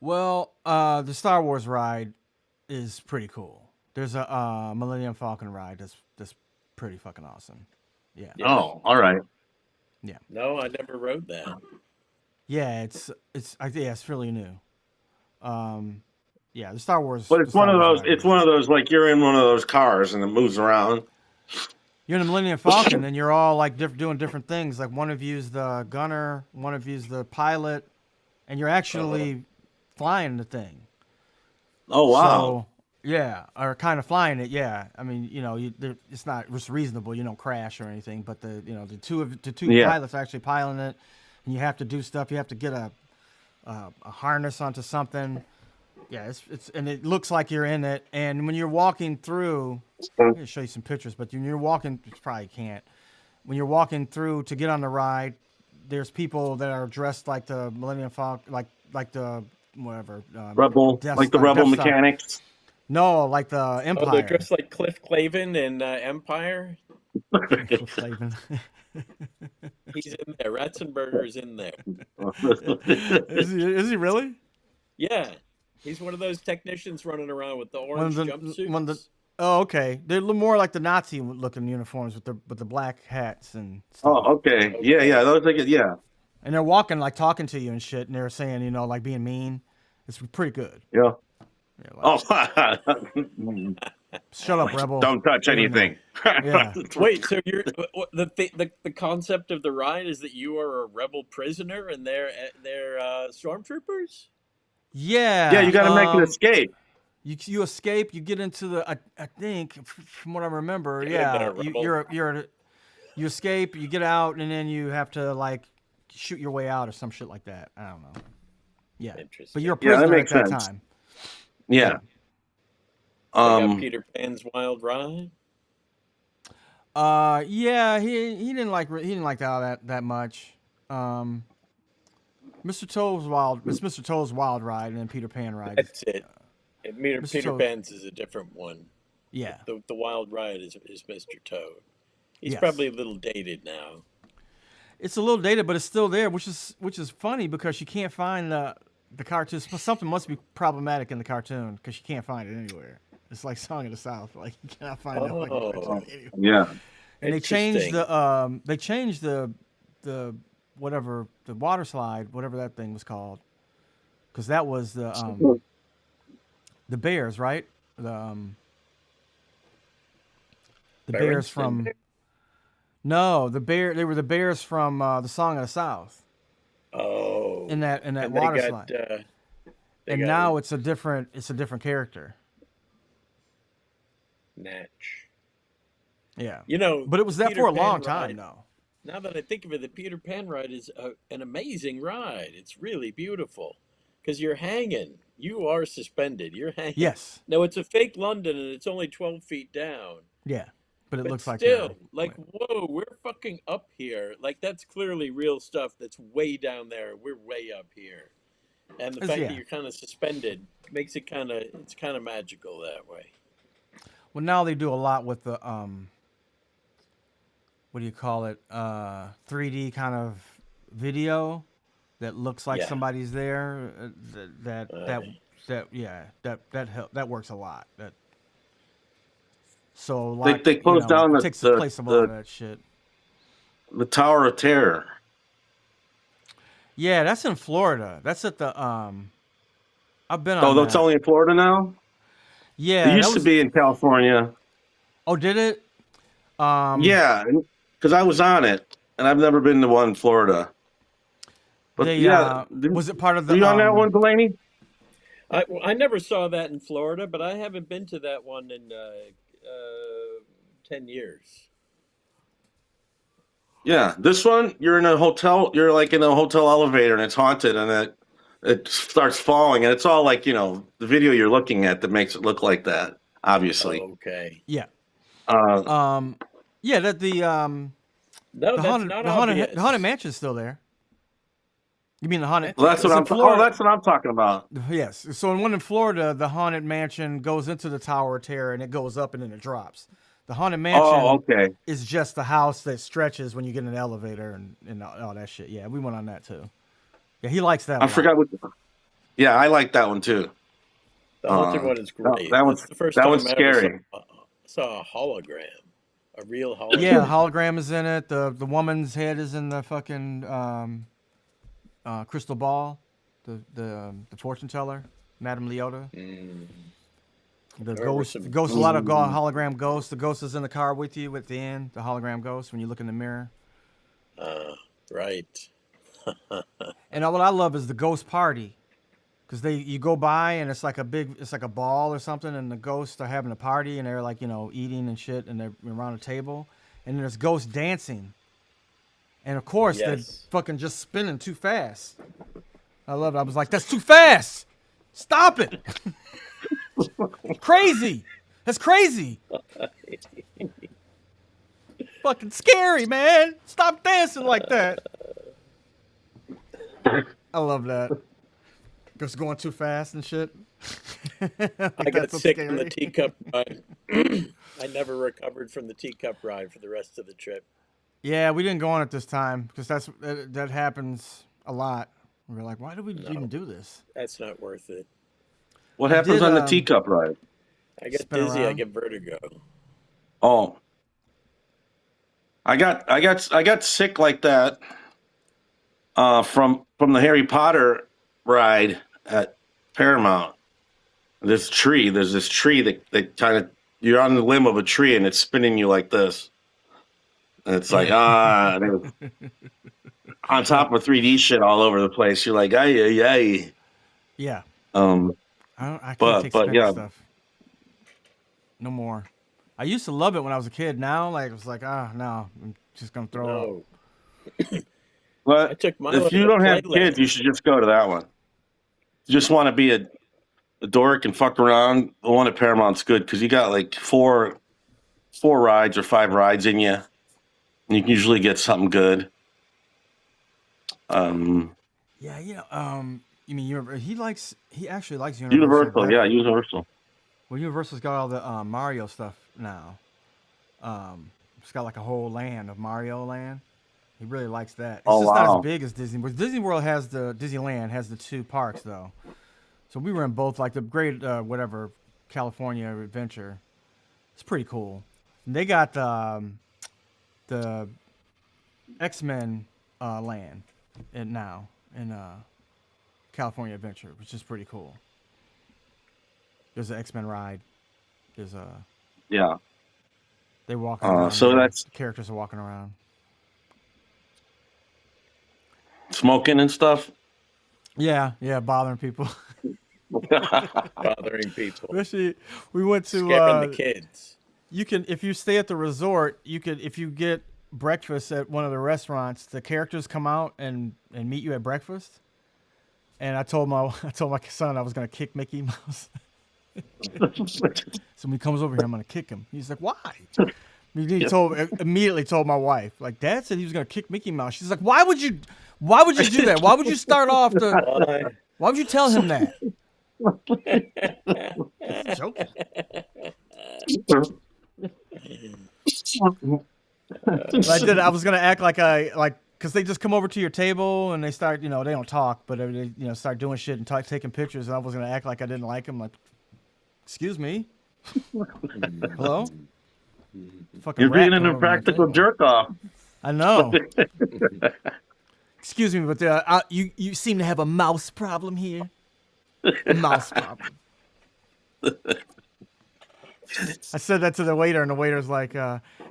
Well, the Star Wars ride is pretty cool. There's a Millennium Falcon ride that's pretty fucking awesome. Yeah. Oh, all right. Yeah. No, I never rode that. Yeah, it's really new. Yeah, the Star Wars. But it's one of those. It's one of those like you're in one of those cars and it moves around. You're in the Millennium Falcon, and you're all like doing different things. Like one of you's the gunner, one of you's the pilot, and you're actually flying the thing. Oh wow! So, yeah, or kind of flying it. Yeah, I mean, it's not just reasonable. You don't crash or anything, but the two pilots are actually piloting it, and you have to do stuff. You have to get a harness onto something. Yeah, it's and it looks like you're in it. And when you're walking through, I'm gonna show you some pictures. But when you're walking, you probably can't. When you're walking through to get on the ride, there's people that are dressed like the Millennium Falcon, like the whatever. Rebel, like the Rebel Death Star. mechanics. No, like the Empire. Oh, they're dressed like Cliff Clavin in Empire. Cliff Clavin. He's in there. Ratzenberger's in there. Is he really? Yeah, he's one of those technicians running around with the orange jumpsuits. Oh, okay. They're more like the Nazi-looking uniforms with the black hats and stuff. Oh, okay. Yeah. Those like yeah. And they're walking like talking to you and shit, and they're saying, you know, like being mean. It's pretty good. Yeah. Like, shut up, Rebel. Don't touch anything. Yeah. Wait, so you're the concept of the ride is that you are a rebel prisoner and they're stormtroopers? Yeah. Yeah, you got to make an escape. You escape. You get into the. I think from what I remember, you escape. You get out, and then you have to like shoot your way out or some shit like that. I don't know. Yeah. Interesting. But you're a prisoner at that time. Yeah. Got Peter Pan's Wild Ride. Yeah, he didn't like that much. Mr. Toad's Wild Ride and then Peter Pan Ride. That's it. Peter Pan's is a different one. Yeah. The Wild Ride is Mr. Toad. He's probably a little dated now. It's a little dated, but it's still there, which is funny because you can't find the cartoon. Something must be problematic in the cartoon because you can't find it anywhere. It's like Song of the South. Like you cannot find that fucking cartoon anywhere. Yeah. And they changed the whatever the water slide, whatever that thing was called, because that was the bears, right? The bears from. No, they were the bears from the Song of the South. Oh. In that water slide. And now it's a different character. Natch. Yeah. You know, but it was that Peter for a Pan long ride, time, though. Now that I think of it, the Peter Pan ride is an amazing ride. It's really beautiful because you're hanging. You are suspended. You're hanging. Yes. No, it's a fake London, and it's only 12 feet down. Yeah. But it looks like still, whoa, we're fucking up here. Like, that's clearly real stuff that's way down there. We're way up here. And the fact that you're kind of suspended makes it it's kind of magical that way. Well, now they do a lot with the, what do you call it? 3D kind of video that looks like somebody's there. That works a lot. So like they closed down takes the place of all of that shit. The Tower of Terror. Yeah, that's in Florida. That's at the I've been on. Oh, that's only in Florida now? Yeah. It used to be in California. Oh, did it? Yeah, because I was on it, and I've never been to one in Florida. But was it part of the? Were you on that one, Delaney? I never saw that in Florida, but I haven't been to that one in 10 years. Yeah, this one, you're in a hotel. You're like in a hotel elevator, and it's haunted, and it starts falling, and it's all like the video you're looking at that makes it look like that. Obviously. Oh, okay. Yeah. No, that's not obvious. The haunted mansion's still there. You mean the haunted? Well, that's what I'm talking about. Yes. So in one in Florida, the haunted mansion goes into the Tower of Terror, and it goes up and then it drops. The haunted mansion is just the house that stretches when you get in an elevator and all that shit. Yeah, we went on that too. Yeah, he likes that. I forgot what. Yeah, I like that one too. The haunted one is great. That one's scary. I saw a hologram, a real hologram. Yeah, the hologram is in it. The woman's head is in the fucking crystal ball. The fortune teller, Madame Leota. The ghost, a lot of hologram ghosts. The ghost is in the car with you at the end. The hologram ghost when you look in the mirror. Right. And what I love is the ghost party, because you go by and it's like a ball or something, and the ghosts are having a party and they're like eating and shit, and they're around a table, and there's ghosts dancing, and of course they're fucking just spinning too fast. I love it. I was like, that's too fast. Stop it. Crazy. That's crazy. Fucking scary, man. Stop dancing like that. I love that. Just going too fast and shit. I Like, got that's what's sick on the scary. teacup ride. I never recovered from the teacup ride for the rest of the trip. Yeah, we didn't go on it this time because that happens a lot. We were like, why do we No, even do this? that's not worth it. What I happens did on the teacup ride? I get spin dizzy. I around. get vertigo. Oh, I got sick like that from the Harry Potter ride at Paramount. There's this tree that kind of, you're on the limb of a tree and it's spinning you like this. And it's like, and it was on top of 3D shit all over the place. You're like, ay, ay, ay. Yeah, Um, I can't take but spinning yeah, stuff no more. I used to love it when I was a kid. Now, like, it's like, no, I'm just gonna throw up. No, I but took Milo if you to don't have kids, you Playland. should just go to that one. You just want to be a dork and fuck around. The one at Paramount's good because you got like four rides or 5 rides in you. And you can usually get something good. Yeah, you mean he actually likes Universal Universal, yeah, better. Universal. Well, Universal's got all the Mario stuff now. It's got like a whole land of Mario Land. He really likes that. It's Oh just not as wow. big as Disney. But Disneyland has the 2 parks though. So we were in both, like the great California Adventure. It's pretty cool. And they got the X-Men land now in California Adventure, which is pretty cool. There's an X-Men ride. There's Yeah. they walking around So there. that's The characters are walking around. smoking and stuff. Yeah, bothering people. Bothering people, Especially, we went scaring the to. kids. You can, if you stay at the resort, if you get breakfast at one of the restaurants, the characters come out and meet you at breakfast. And I told my son I was gonna kick Mickey Mouse. So when he comes over here, I'm gonna kick him. He's like, why? He immediately told my wife, like, Dad said he was gonna kick Mickey Mouse. She's like, why would you do that? Why would you start off the? Why would you tell him that? He's joking. I was gonna act like because they just come over to your table and they start, they don't talk, but they, start doing shit and taking pictures. And I was gonna act like I didn't like them. Like, excuse me, hello. Fucking You're being rat an come over my impractical table. jerk off. I know. Excuse me, but you seem to have a mouse problem here. A mouse problem. I said that to the waiter, and the waiter's like,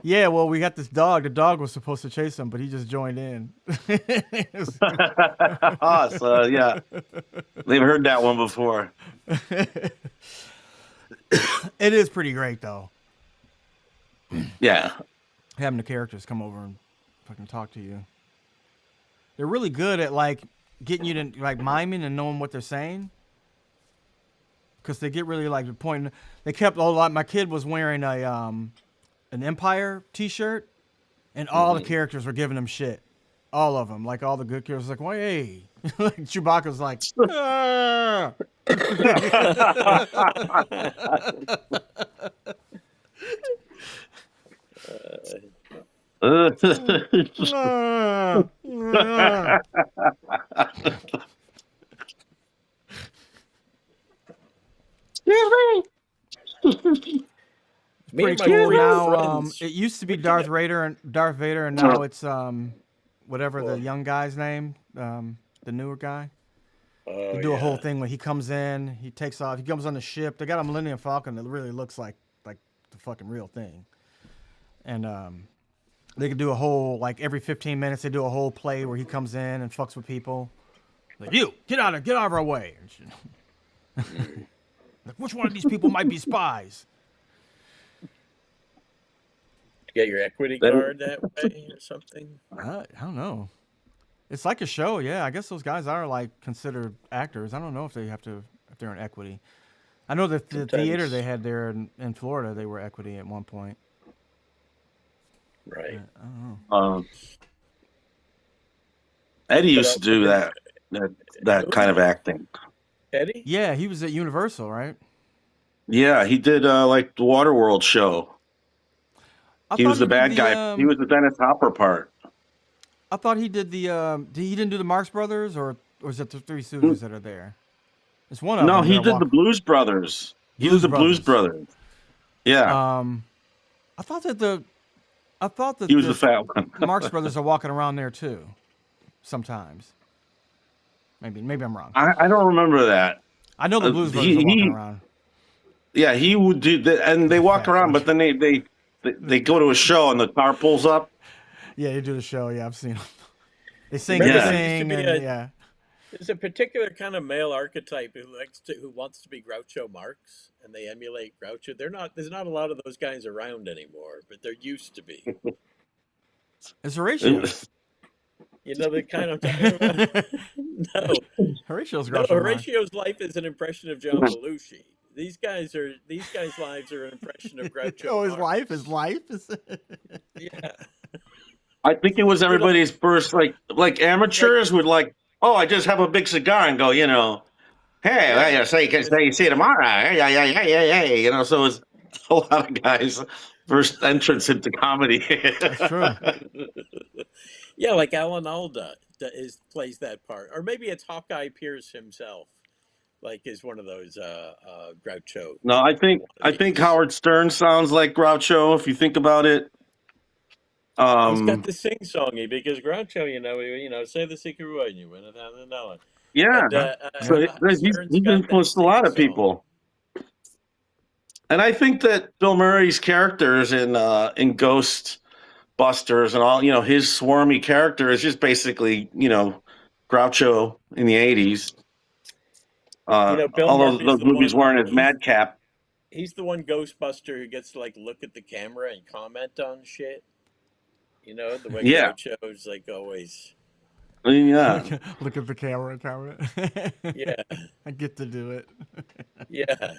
yeah, well, we got this dog. The dog was supposed to chase him, but he just joined in. So yeah, they've heard that one before. It is pretty great, though. Yeah. Having the characters come over and fucking talk to you. They're really good at, like, getting you to, like, miming and knowing what they're saying. Because they get really, like, pointing. They kept my kid was wearing an Empire t-shirt, and all the characters were giving him shit. All of them. Like, all the good characters. Like, why, hey. Like, Chewbacca's like, ah. Me Pretty and my cool three now. friends. It used to be Darth Vader, and now it's whatever the young guy's name, the newer guy. They do a whole thing when he comes in, he takes off, he comes on the ship. They got a Millennium Falcon that really looks like the fucking real thing. And they could do a whole, like, every 15 minutes they do a whole play where he comes in and fucks with people. Like, you get out of our way. Like, which one of these people might be spies? Get your equity card that way or something. I don't know. It's like a show, yeah. I guess those guys are, like, considered actors. I don't know if they're in equity. I know that the theater they had there in Florida, they were equity at one point. Right. I don't know. Eddie used to do that kind of acting. Eddie? Yeah, he was at Universal, right? Yeah, he did like the Waterworld show. I He thought was the he did bad the guy. He was the Dennis Hopper part. I thought he did the he didn't do the Marx Brothers, or is it the Three Stooges that are there? It's one of No, them that he I did the walk. Blues Brothers. He did Blues the Blues Brothers. Brothers. Yeah, Um, I thought that he was the the fat one. Marx Brothers are walking around there too. Sometimes, maybe I'm wrong. I don't remember that. I know the Blues Brothers are walking He around. yeah, he would do that, and they The walk fat around, one. but then they go to a show and the car pulls up. Yeah, they do the show. Yeah, I've seen them. They sing, Remember, they Yeah. there used to sing, be and yeah. there's a particular kind of male archetype who wants to be Groucho Marx, and they emulate Groucho. There's not a lot of those guys around anymore, but there used to be. It's Horatio. You know the kind I'm talking about? No, Horacio's no. Groucho Marx. Horatio's life is an impression of John Belushi. These guys' lives are an impression of Groucho Oh, Marx. his life is. Yeah, I think it was you know, everybody's first like like amateurs would like, oh, I just have a big cigar and go, hey, yeah, yeah, so you can say you see you tomorrow. Yeah. So it's a lot of guys' first entrance into comedy. That's true. yeah, like Alan Alda plays that part, or maybe it's Hawkeye Pierce himself, like is one of those Groucho No, I think qualities. Howard Stern sounds like Groucho if you think about it. He's got Um, the sing songy because Groucho, say the secret word and you win $1,000. yeah. And So Yeah. Stern's he's got that influenced a sing lot of song. people. And I think that Bill Murray's characters in Ghostbusters and all, his swarmy character is just basically, Groucho in the 80s. Bill Although Murray's those the movies one. weren't as madcap. He's the one Ghostbuster who gets to like look at the camera and comment on shit. The way Yeah. Groucho's like always. Yeah. Look at the camera. Yeah, I get to do it. yeah.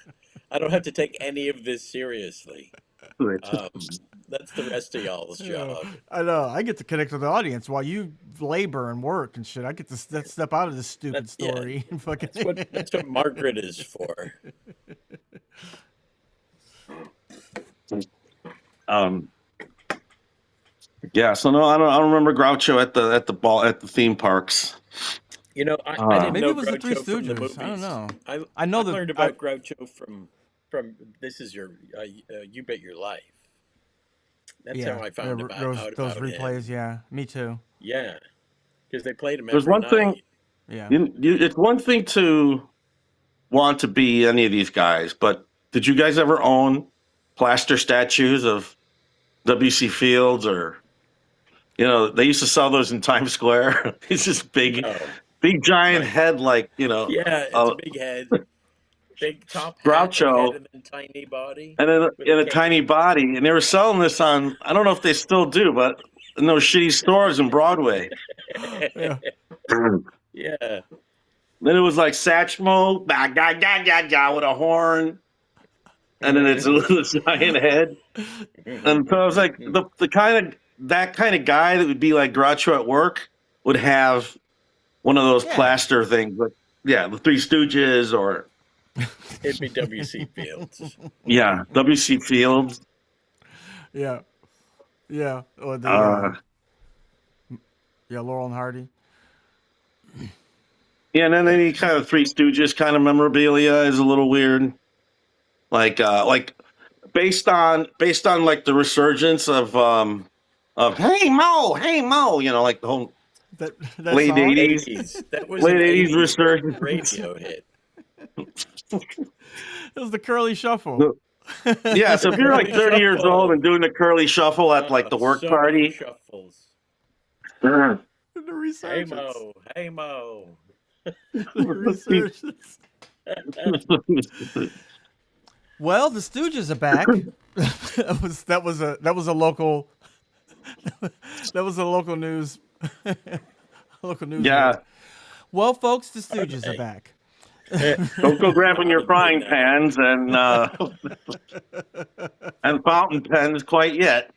I don't have to take any of this seriously. That's the rest of y'all's job. I know. I get to connect with the audience while you labor and work and shit. I get to step out of this stupid Yeah, story and fucking. that's what Margaret is for. um, yeah. So no, I don't remember Groucho at the theme parks. I didn't Maybe know it was the Three Groucho from the Stooges. I don't movies. know. I I know I that learned about Groucho from This Is Your You Bet Your Life. That's how I found out those about him. replays. Yeah, me too. Yeah, because they played him There's every one thing. night. Yeah. It's one thing to want to be any of these guys, but did you guys ever own plaster statues of W.C. Fields or they used to sell those in Times Square? It's just big giant My, head like yeah, it's a big head, big top hat and head, Groucho and then tiny body and then with a in a cane. tiny body, and they were selling this on, I don't know if they still do, but in those shitty stores in Broadway. Yeah. Yeah, Then it was like Satchmo, with a horn, and then it's a little giant head. And so I was like, that kind of guy that would be like Groucho at work would have one of those Yeah. plaster things, but yeah, the Three Stooges or it'd be W.C. Fields. W.C. Fields. Yeah. Yeah. Or the Laurel and Hardy. Yeah, and then any kind of Three Stooges kind of memorabilia is a little weird. Like based on like the resurgence of Hey Mo, like the whole That late song. 80s. That was Late an 80s 80s resurgence. radio hit. It was the Curly Shuffle. Yeah, so if you're like 30 years old and doing the curly shuffle at like the work so party, many shuffles. The Hey resurgence. Mo, hey Mo. The resurgence. Well, the Stooges are back. that was a local news local news. yeah, bit. Well, folks, the Stooges are back. don't go grabbing your frying pans and fountain pens quite yet.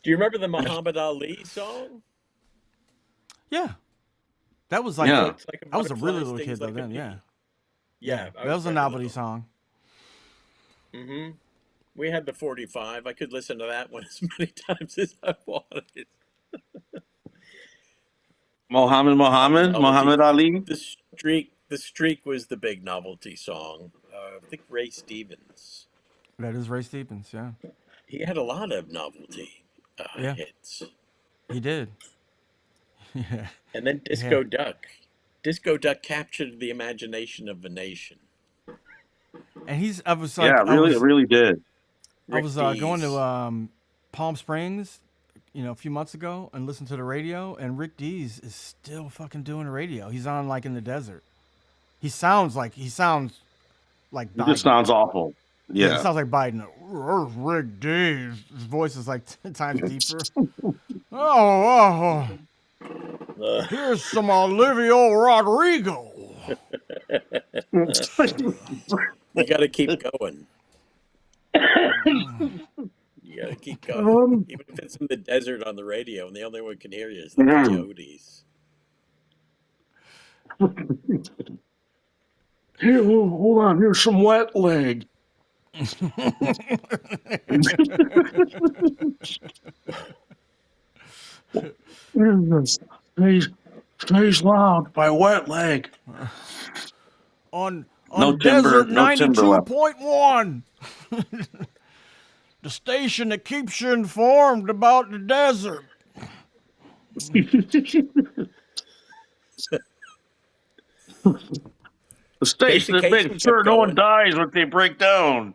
Do you remember the Muhammad Ali song? Yeah, that was like Yeah. It's like a I was a really butterfly little kid stings though like a then. bee. Yeah. Yeah, I that was was a very novelty little. song. Mm-hmm. We had the 45. I could listen to that one as many times as I wanted. Novelty. Muhammad Ali. The streak was the big novelty song. I think Ray Stevens. That is Ray Stevens. Yeah, He had a lot of novelty yeah, hits. he did. Yeah, And then yeah. Disco Duck. Disco Duck captured the imagination of the nation. And he's. I was Yeah, like, it really did. I Rick was going to Dees. Palm Springs, a few months ago, and listened to the radio. And Rick Dees is still fucking doing the radio. He's on like in the desert. He sounds like It just Biden. sounds awful. Yeah, he Yeah. sounds like Biden. Rick Dees. His voice is like 10 times deeper. Oh, Uh, here's some Olivia Rodrigo. you got to keep going. You got to keep going. Um, Even if it's in the desert on the radio and the only one can hear you is the man. coyotes. Here, hold on. Here's some wet leg. Stays loud by wet leg. on No timber, Desert no timber left. 92.1. The station that keeps you informed about the desert. The station Casey that makes Kasem sure kept no one going. dies when they break down.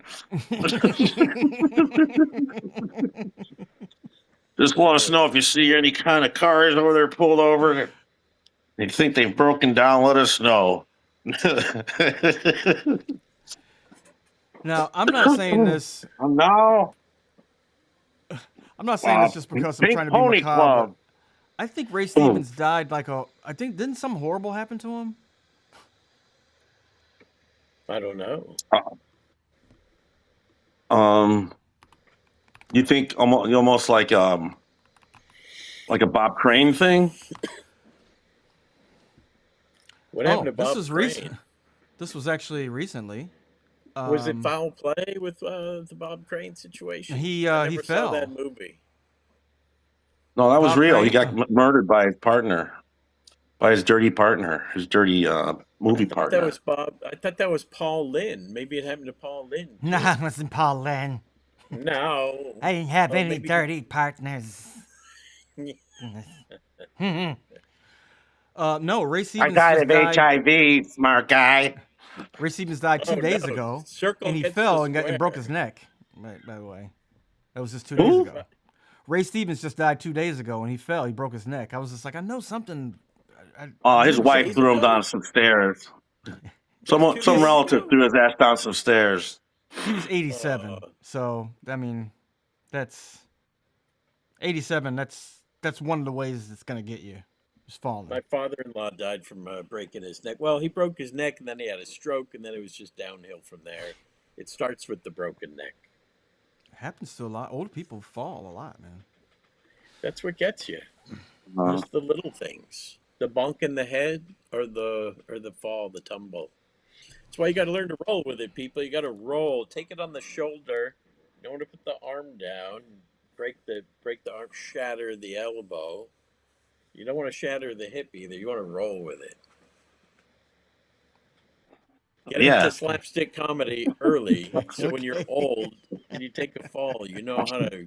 Just let us know if you see any kind of cars over there pulled over. They think they've broken down. Let us know. Now, I'm not saying this. No. I'm not saying this just because I'm Pink trying to be Pony macabre, but Club. I think Ray Stevens died I think didn't something horrible happen to him? I don't know. You think almost like a Bob Crane thing? What happened to This Bob was recent. Crane? This was actually recently. Was it foul play with the Bob Crane situation? He I he never saw fell. that movie. No, that was Bob real. He Crane. got murdered by his partner, by his dirty partner, his dirty movie partner. I thought that was Paul Lynn. Maybe it happened to Paul Lynn. Too. Nah, it wasn't Paul Lynn. No. I didn't have any maybe- dirty partners. No, Ray Stevens died. HIV, smart guy. Ray Stevens died 2 days no. ago, Circle and he gets fell the and square. broke his neck. By the way, that was just 2 days ago. Ray Stevens just died 2 days ago, and he fell. He broke his neck. I was just like, I know something. His wife threw him down some stairs. Some relative threw his ass down some stairs. He was 87, so I mean, that's 87. That's one of the ways it's gonna get you. Just falling. My father-in-law died from breaking his neck. Well, he broke his neck, and then he had a stroke, and then it was just downhill from there. It starts with the broken neck. It happens to a lot. Old people fall a lot, man. That's what gets you. Just the little things. The bonk in the head or the fall, the tumble. That's why you got to learn to roll with it, people. You got to roll. Take it on the shoulder. You don't want to put the arm down. Break the arm. Shatter the elbow. You don't want to shatter the hip either. You want to roll with it. Get into slapstick comedy early, so when you're old and you take a fall, you know how to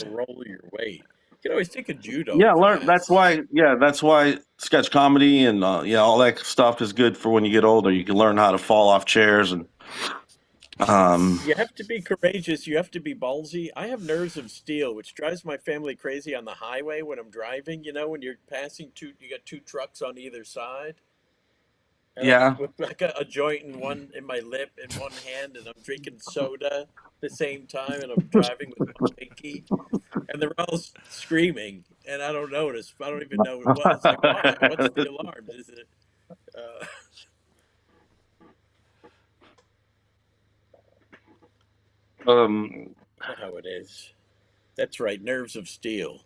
roll your weight. You can always take a judo. Yeah, class. That's why sketch comedy and all that stuff is good for when you get older. You can learn how to fall off chairs and. You have to be courageous. You have to be ballsy. I have nerves of steel, which drives my family crazy on the highway when I'm driving. You know, when you're passing you got two trucks on either side. And with like a joint in my lip in one hand, and I'm drinking soda at the same time, and I'm driving with my pinky, and they're all screaming, and I don't notice. I don't even know what it was. Like, why? What's the alarm? Is it? That's how it is. That's right. Nerves of steel.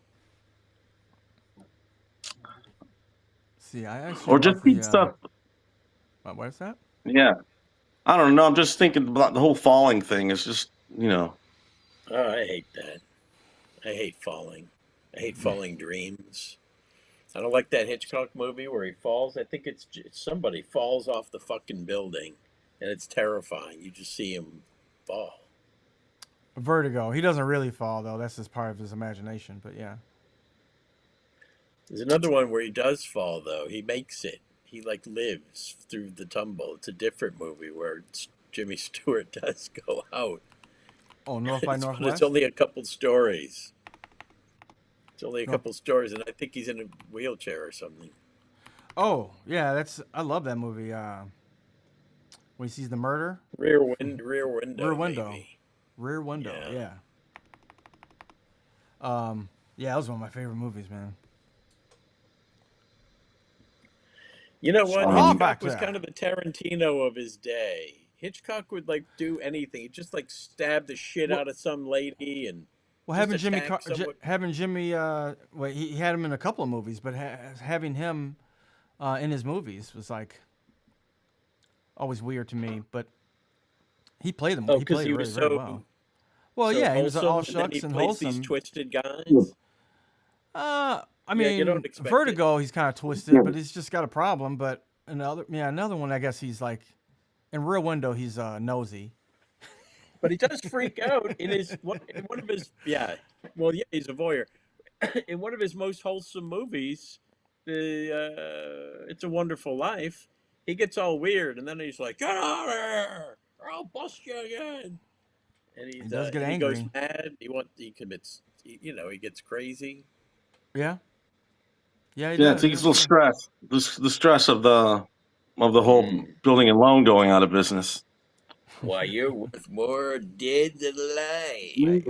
See, I actually or just eat stuff. What is that? Yeah. I don't know. I'm just thinking about the whole falling thing. It's just, Oh, I hate that. I hate falling. I hate falling dreams. I don't like that Hitchcock movie where he falls. I think it's somebody falls off the fucking building, and it's terrifying. You just see him fall. Vertigo. He doesn't really fall though. That's just part of his imagination. But yeah. There's another one where he does fall though. He makes it. He like lives through the tumble. It's a different movie where Jimmy Stewart does go out. Oh, North by It's Northwest. only a couple stories. It's only a North. couple stories, and I think he's in a wheelchair or something. Oh yeah, I love that movie. When he sees the murder. Rear window, Rear Window. maybe. Rear Window. Yeah. Yeah, that was one of my favorite movies, man. You know what? Oh, Hitchcock was kind of the Tarantino of his day. Hitchcock would like do anything. He'd just like stab the shit out of some lady and Well, just attack someone. having Jimmy, well, he had him in a couple of movies, but having him in his movies was like always weird to me. But he played them. Oh, he played he it was really so well. Well, so yeah, he was wholesome, all and then shucks he and plays wholesome. these twisted guys. I Yeah, mean, you don't expect Vertigo, he's kind of twisted, but he's just got a problem. But another one, I guess he's like in Rear Window, he's nosy. But he does freak out in one of his Well, yeah, he's a voyeur. In one of his most wholesome movies, the It's a Wonderful Life, he gets all weird, and then he's like, "Get out of here, or I'll bust you again." And He does get he goes angry. mad. He commits. He gets crazy. Yeah, yeah, he yeah, does. it's a little stress. The stress of the whole building and loan going out of business. Why, you're worth more dead than alive.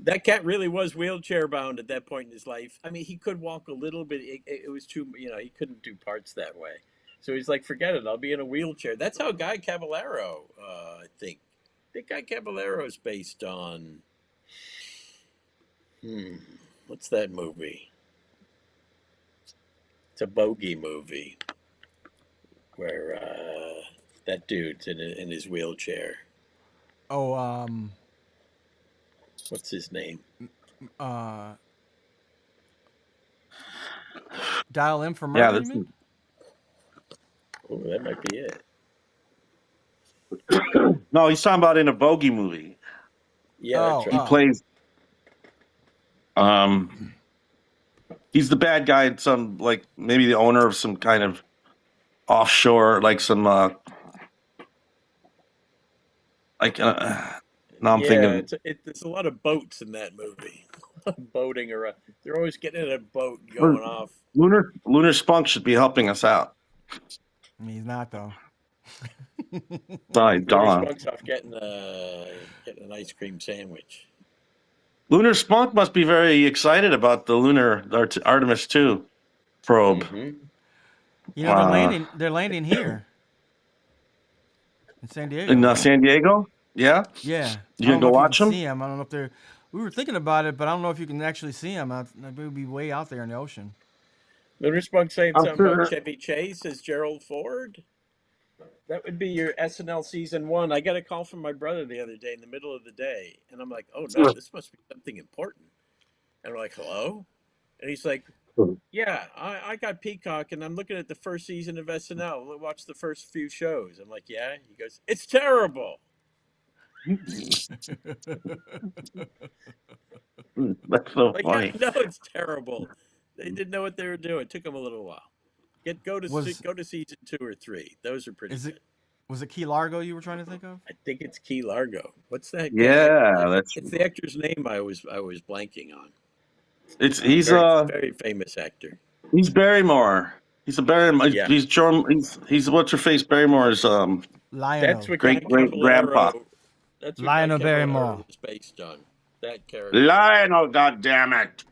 That cat really was wheelchair bound at that point in his life. I mean, he could walk a little bit. It was too, he couldn't do parts that way. So he's like, forget it. I'll be in a wheelchair. That's how Guy Caballero, I think. I think Guy Caballero is based on, what's that movie? It's a bogey movie where that dude's in his wheelchair. Oh, What's his name? Dial M for Murder, Yeah, you mean? Oh, that might be it. no, he's talking about in a bogey movie. Yeah, that's right. He plays. He's the bad guy in some, like, maybe the owner of some kind of offshore, like some like now I'm thinking there's a lot of boats in that movie. Boating around. They're always getting in a boat going off. Lunar Spunk should be helping us out. He's not though. Sorry, Lunar Don. Spunk's off getting an ice cream sandwich. Lunar Spunk must be very excited about the lunar Artemis 2 probe. Mm-hmm. You know, they're landing here in San Diego. In San Diego? Yeah? Yeah. You gonna go watch them? See them. I don't know if they're. We were thinking about it, but I don't know if you can actually see them. They would be way out there in the ocean. Lunar Spunk saying something about Chevy Chase as Gerald Ford. That would be your SNL season 1. I got a call from my brother the other day in the middle of the day, and I'm like, "Oh no, this must be something important." And I'm like, "Hello?" And he's like, "Yeah, I got Peacock, and I'm looking at the first season of SNL. I watched the first few shows." I'm like, "Yeah." He goes, "It's terrible." That's so funny. Yeah, no, it's terrible. They didn't know what they were doing. It took them a little while. Go to season 2 or 3. Those are pretty good. Was it Key Largo you were trying to think of? I think it's Key Largo. What's that? Yeah, it's the actor's name I was blanking on. He's very famous actor. He's Barrymore. He's a Barrymore. Yeah. He's what's her face Barrymore's Lionel. That's what great grandpa. That's what Lionel Barrymore was based on. That character. Lionel, goddammit.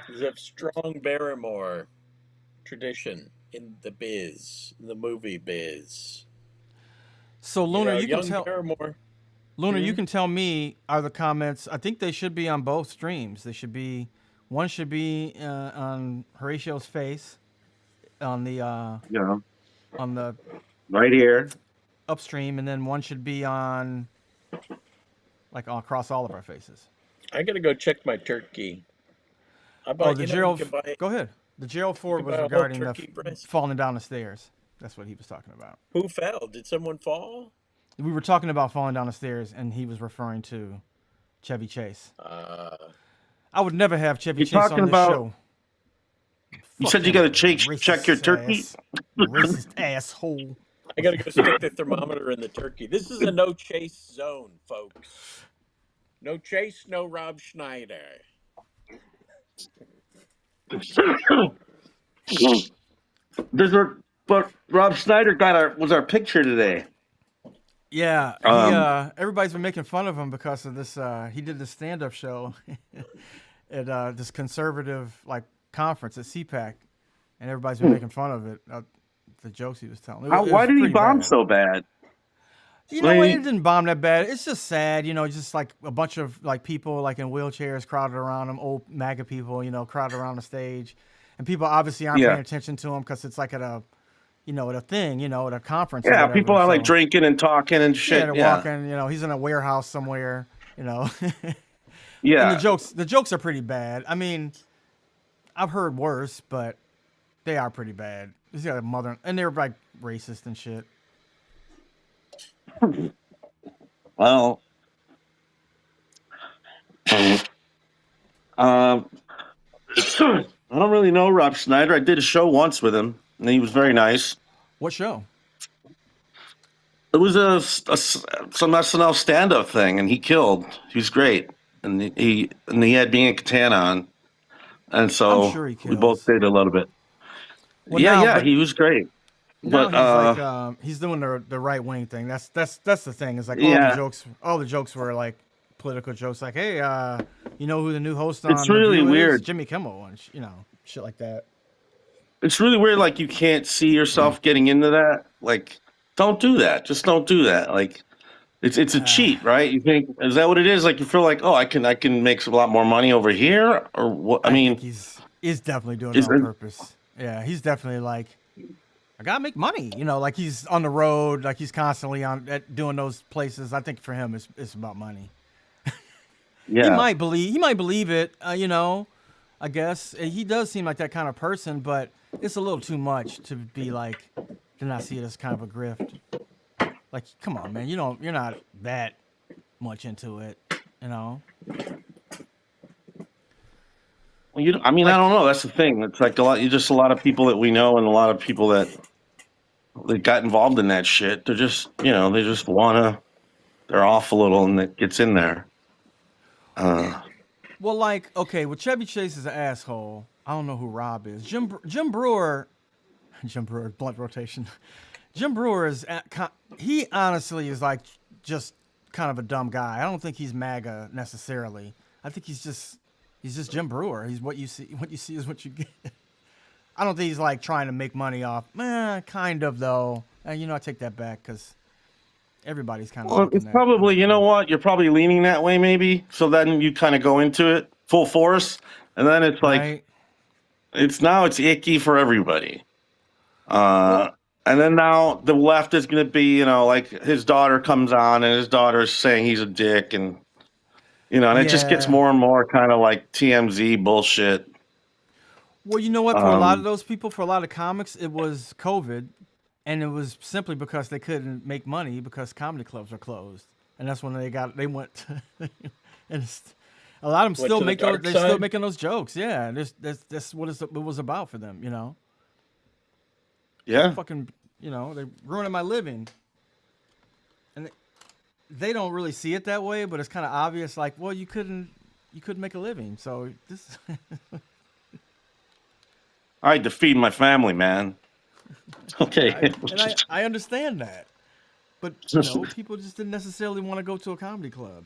There's a strong Barrymore tradition in the biz, in the movie biz. So Lunar, you young can tell. Barrymore. Lunar, you can tell me, are the comments, I think they should be on both streams. They should be, one should be on Horatio's face on the You know, on the right here. upstream, and then one should be on like across all of our faces. I gotta go check my turkey. How Oh, about the you Gerald. can buy Go ahead. The Gerald you Ford can was buy a whole regarding the turkey breast. falling down the stairs. That's what he was talking about. Who fell? Did someone fall? We were talking about falling down the stairs, and he was referring to Chevy Chase. I would never have Chevy You're Chase on talking this about- show. You said you got to check your turkey. Racist asshole. I gotta go stick the thermometer in the turkey. This is a no chase zone, folks. No chase, no Rob Schneider. But Rob Schneider was our picture today. Yeah, everybody's been making fun of him because of this. He did this stand-up show at this conservative like conference at CPAC, and everybody's been making fun of it. The jokes he was telling. Why did he bomb so bad? You know, it didn't bomb that bad. It's just sad, you know, just like a bunch of like people like in wheelchairs crowded around him, old MAGA people, you know, crowded around the stage, and people obviously aren't paying attention to him because it's like at a, you know, at a thing, you know, at a conference. Yeah, people are like drinking and talking and shit. Yeah, they're walking. You know, he's in a warehouse somewhere. You know. Yeah. And the jokes are pretty bad. I mean, I've heard worse, but they are pretty bad. He's got a mother, and they're like racist and shit. Well, I don't really know Rob Schneider. I did a show once with him, and he was very nice. What show? It was some SNL stand-up thing, and he killed. He was great, and he had me and Katana on, and so I'm sure he we both did a little bit. Well, yeah, he was great. Now But he's like he's doing the right wing thing. That's the thing. It's like all the jokes were like political jokes. Like, hey, you know who the new host on? It's really The View is? weird. Jimmy Kimmel, and you know, shit like that. It's really weird. Like you can't see yourself getting into that. Like, don't do that. Just don't do that. Like, it's a cheat, right? You think, is that what it is? Like you feel like, oh, I can make a lot more money over here, or what? I mean, think he's definitely doing it on purpose. Yeah, he's definitely like, I gotta make money. You know, like he's on the road, like he's constantly doing those places. I think for him, it's about money. yeah. He might believe it. You know, I guess he does seem like that kind of person, but it's a little too much to be like to not see it as kind of a grift. Like, come on, man, you're not that much into it, you know. Well, I mean, I don't know. That's the thing. It's like a lot of people that we know, and a lot of people that got involved in that shit. They're just, you know, they just wanna. They're off a little, and it gets in there. Well, like, okay, well, Chevy Chase is an asshole. I don't know who Rob is. Jim Brewer, blunt rotation. Jim Brewer is, he honestly is like just kind of a dumb guy. I don't think he's MAGA necessarily. I think he's just Jim Brewer. He's what you see is what you get. I don't think he's like trying to make money off. Kind of though. You know, I take that back because everybody's kind of. Well, it's probably, you know what? You're probably leaning that way, maybe. So then you kind of go into it full force, and then it's like, right? it's icky for everybody. And then now the left is going to be, you know, like his daughter comes on, and his daughter's saying he's a dick, and you know, and it just gets more and more kind of like TMZ bullshit. Well, you know what? For a lot of those people, for a lot of comics, it was COVID, and it was simply because they couldn't make money because comedy clubs are closed, and that's when they went. And a lot of them still still making those jokes. Yeah, that's what it was about for them. You know. Yeah. Fucking, you know, they're ruining my living, and they don't really see it that way, but it's kind of obvious. Like, well, you couldn't make a living, so this. I had to feed my family, man. Okay. I understand that, but you know, people just didn't necessarily want to go to a comedy club.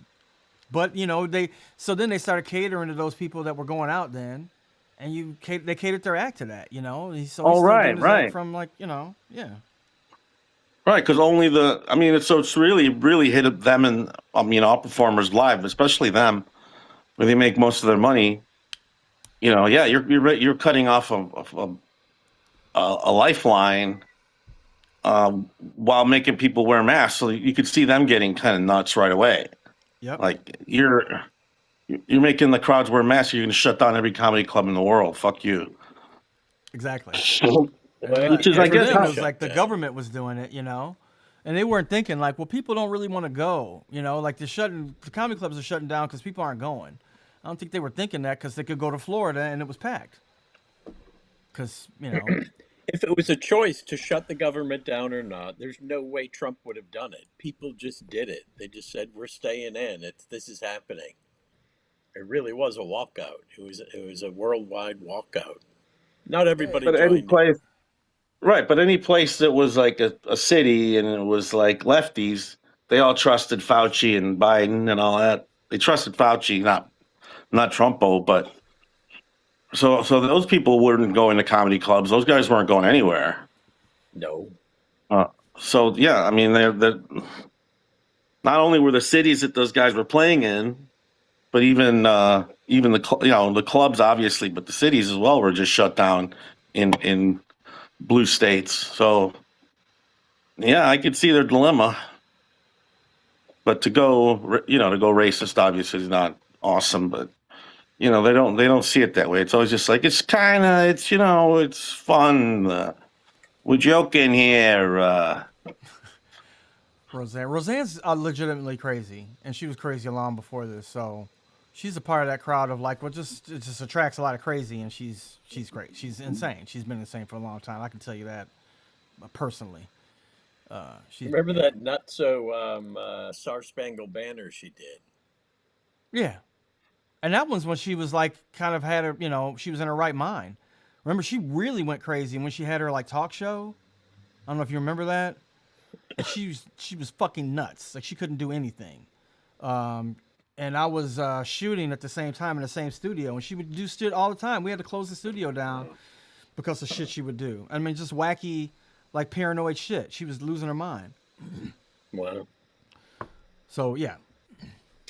But you know, then they started catering to those people that were going out then, and they catered their act to that. You know, so right. from like, you know, yeah. Right, because only it's really hit them and all performers live, especially them, where they make most of their money. Yeah, you're cutting off a lifeline, while making people wear masks, so you could see them getting kind of nuts right away. Yep. Like you're making the crowds wear masks. You're going to shut down every comedy club in the world. Fuck you. Exactly. Which is, And I for guess, them, it was shut like the down. government was doing it, and they weren't thinking like, well, people don't really want to go, like the comedy clubs are shutting down because people aren't going. I don't think they were thinking that because they could go to Florida and it was packed. Because If it was a choice to shut the government down or not, there's no way Trump would have done it. People just did it. They just said, "We're staying in. This is happening." It really was a walkout. It was a worldwide walkout. Not everybody but any joined. place, right? But any place that was like a city and it was like lefties, they all trusted Fauci and Biden and all that. They trusted Fauci, not Trumpo, but so those people weren't going to comedy clubs. Those guys weren't going anywhere. No. So yeah, I mean, they're not only were the cities that those guys were playing in, but even the clubs obviously, but the cities as well were just shut down in blue states. So yeah, I could see their dilemma. But to go racist obviously is not awesome, but they don't see it that way. It's always just like it's fun. We're joking here. Roseanne's legitimately crazy, and she was crazy long before this. So she's a part of that crowd of like, it just attracts a lot of crazy, and she's great. She's insane. She's been insane for a long time. I can tell you that personally. Remember that nutso Star Spangled Banner she did? Yeah, and that one's when she was like kind of had her, she was in her right mind. Remember, she really went crazy when she had her like talk show. I don't know if you remember that. And she was fucking nuts. Like she couldn't do anything. And I was shooting at the same time in the same studio, and she would do shit all the time. We had to close the studio down because of shit she would do. I mean, just wacky, like paranoid shit. She was losing her mind. Wow. So yeah.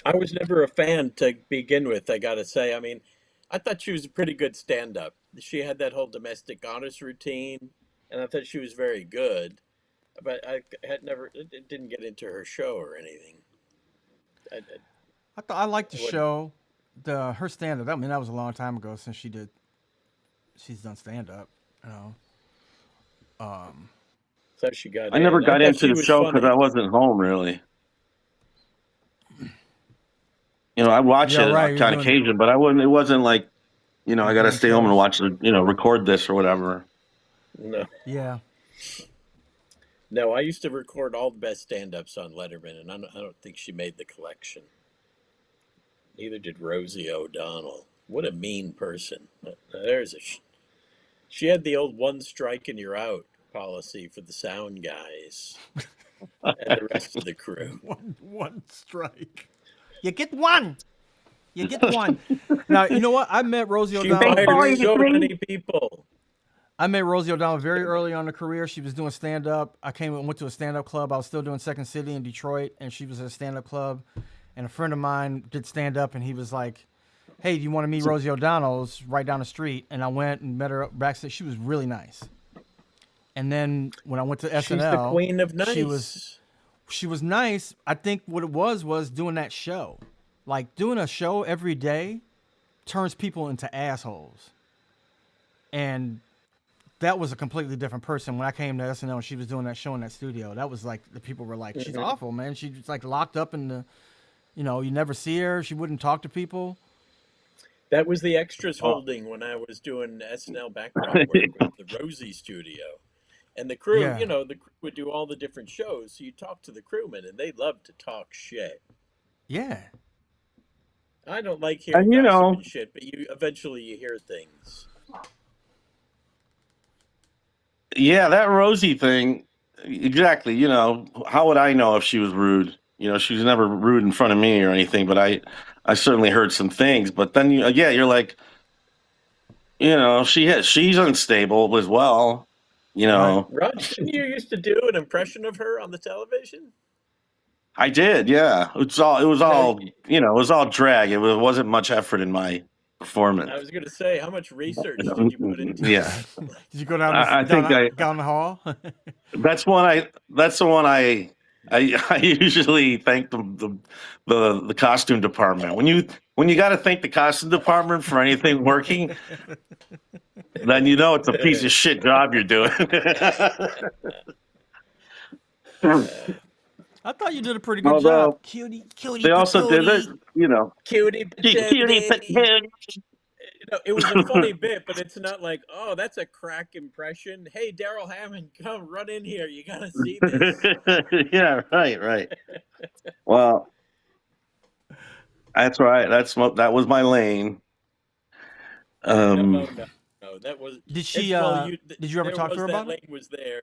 I was never a fan to begin with, I gotta say. I mean, I thought she was a pretty good stand-up. She had that whole domestic goddess routine, and I thought she was very good. But I had never, it didn't get into her show or anything. I liked the wouldn't- show, her stand up. I mean, that was a long time ago since she's done stand up. So she got. I never in. got thought into she the was show because funny. I wasn't home really. I watch Yeah, it right, you're on doing- occasion, but I wouldn't. It wasn't like, I got to doing stay home and shows. watch it. Record this or whatever. No, Yeah. no, I used to record all the best stand-ups on Letterman, and I don't think she made the collection. Neither did Rosie O'Donnell. What a mean person. She had the old one strike and you're out policy for the sound guys and the rest of the crew. One strike. You get one. You get one. Now, you know what? I met Rosie She O'Donnell. fired so many people. I met Rosie O'Donnell very early on in her career. She was doing stand up. I came and went to a stand up club. I was still doing Second City in Detroit, and she was at a stand up club. And a friend of mine did stand up, and he was like, "Hey, do you want to meet Rosie O'Donnell?" It's right down the street. And I went and met her backstage. She was really nice. And then when I went to SNL, She's the queen of nice. she was nice. I think what it was doing that show. Like doing a show every day turns people into assholes. And that was a completely different person when I came to SNL and she was doing that show in that studio. That was like the people were like, she's awful, man. She's like locked up in the, you never see her. She wouldn't talk to people. That was the extras holding when I was doing SNL background work with the Rosie studio. And the crew, Yeah. the crew would do all the different shows. So you talk to the crewmen and they love to talk shit. Yeah. I don't like hearing And, gossip and shit, but eventually you hear things. Yeah, that Rosie thing, exactly. How would I know if she was rude? She was never rude in front of me or anything, but I certainly heard some things. But then, you're like, she's unstable as well. You know, Rod, didn't you used to do an impression of her on the television? I did. Yeah, it was all you know, it was all drag. It wasn't much effort in my performance. I was going to say, how much research did you put into Yeah. it? Did you go down I think down the hall? that's the one I usually thank the costume department. When you got to thank the costume department for anything working, then you know it's a piece of shit job you're doing. I thought you did a pretty good Although job. Cutie, they also did it, you know. Cutie Cutie patootie. patootie. It was a funny bit, but it's not like, oh, that's a crack impression. Hey, Daryl Hammond, come run in here. You got to see this. Yeah, right. Well, that's right. That was my lane. No. That was. Did she? Did you ever talk to her about it? Lane was there.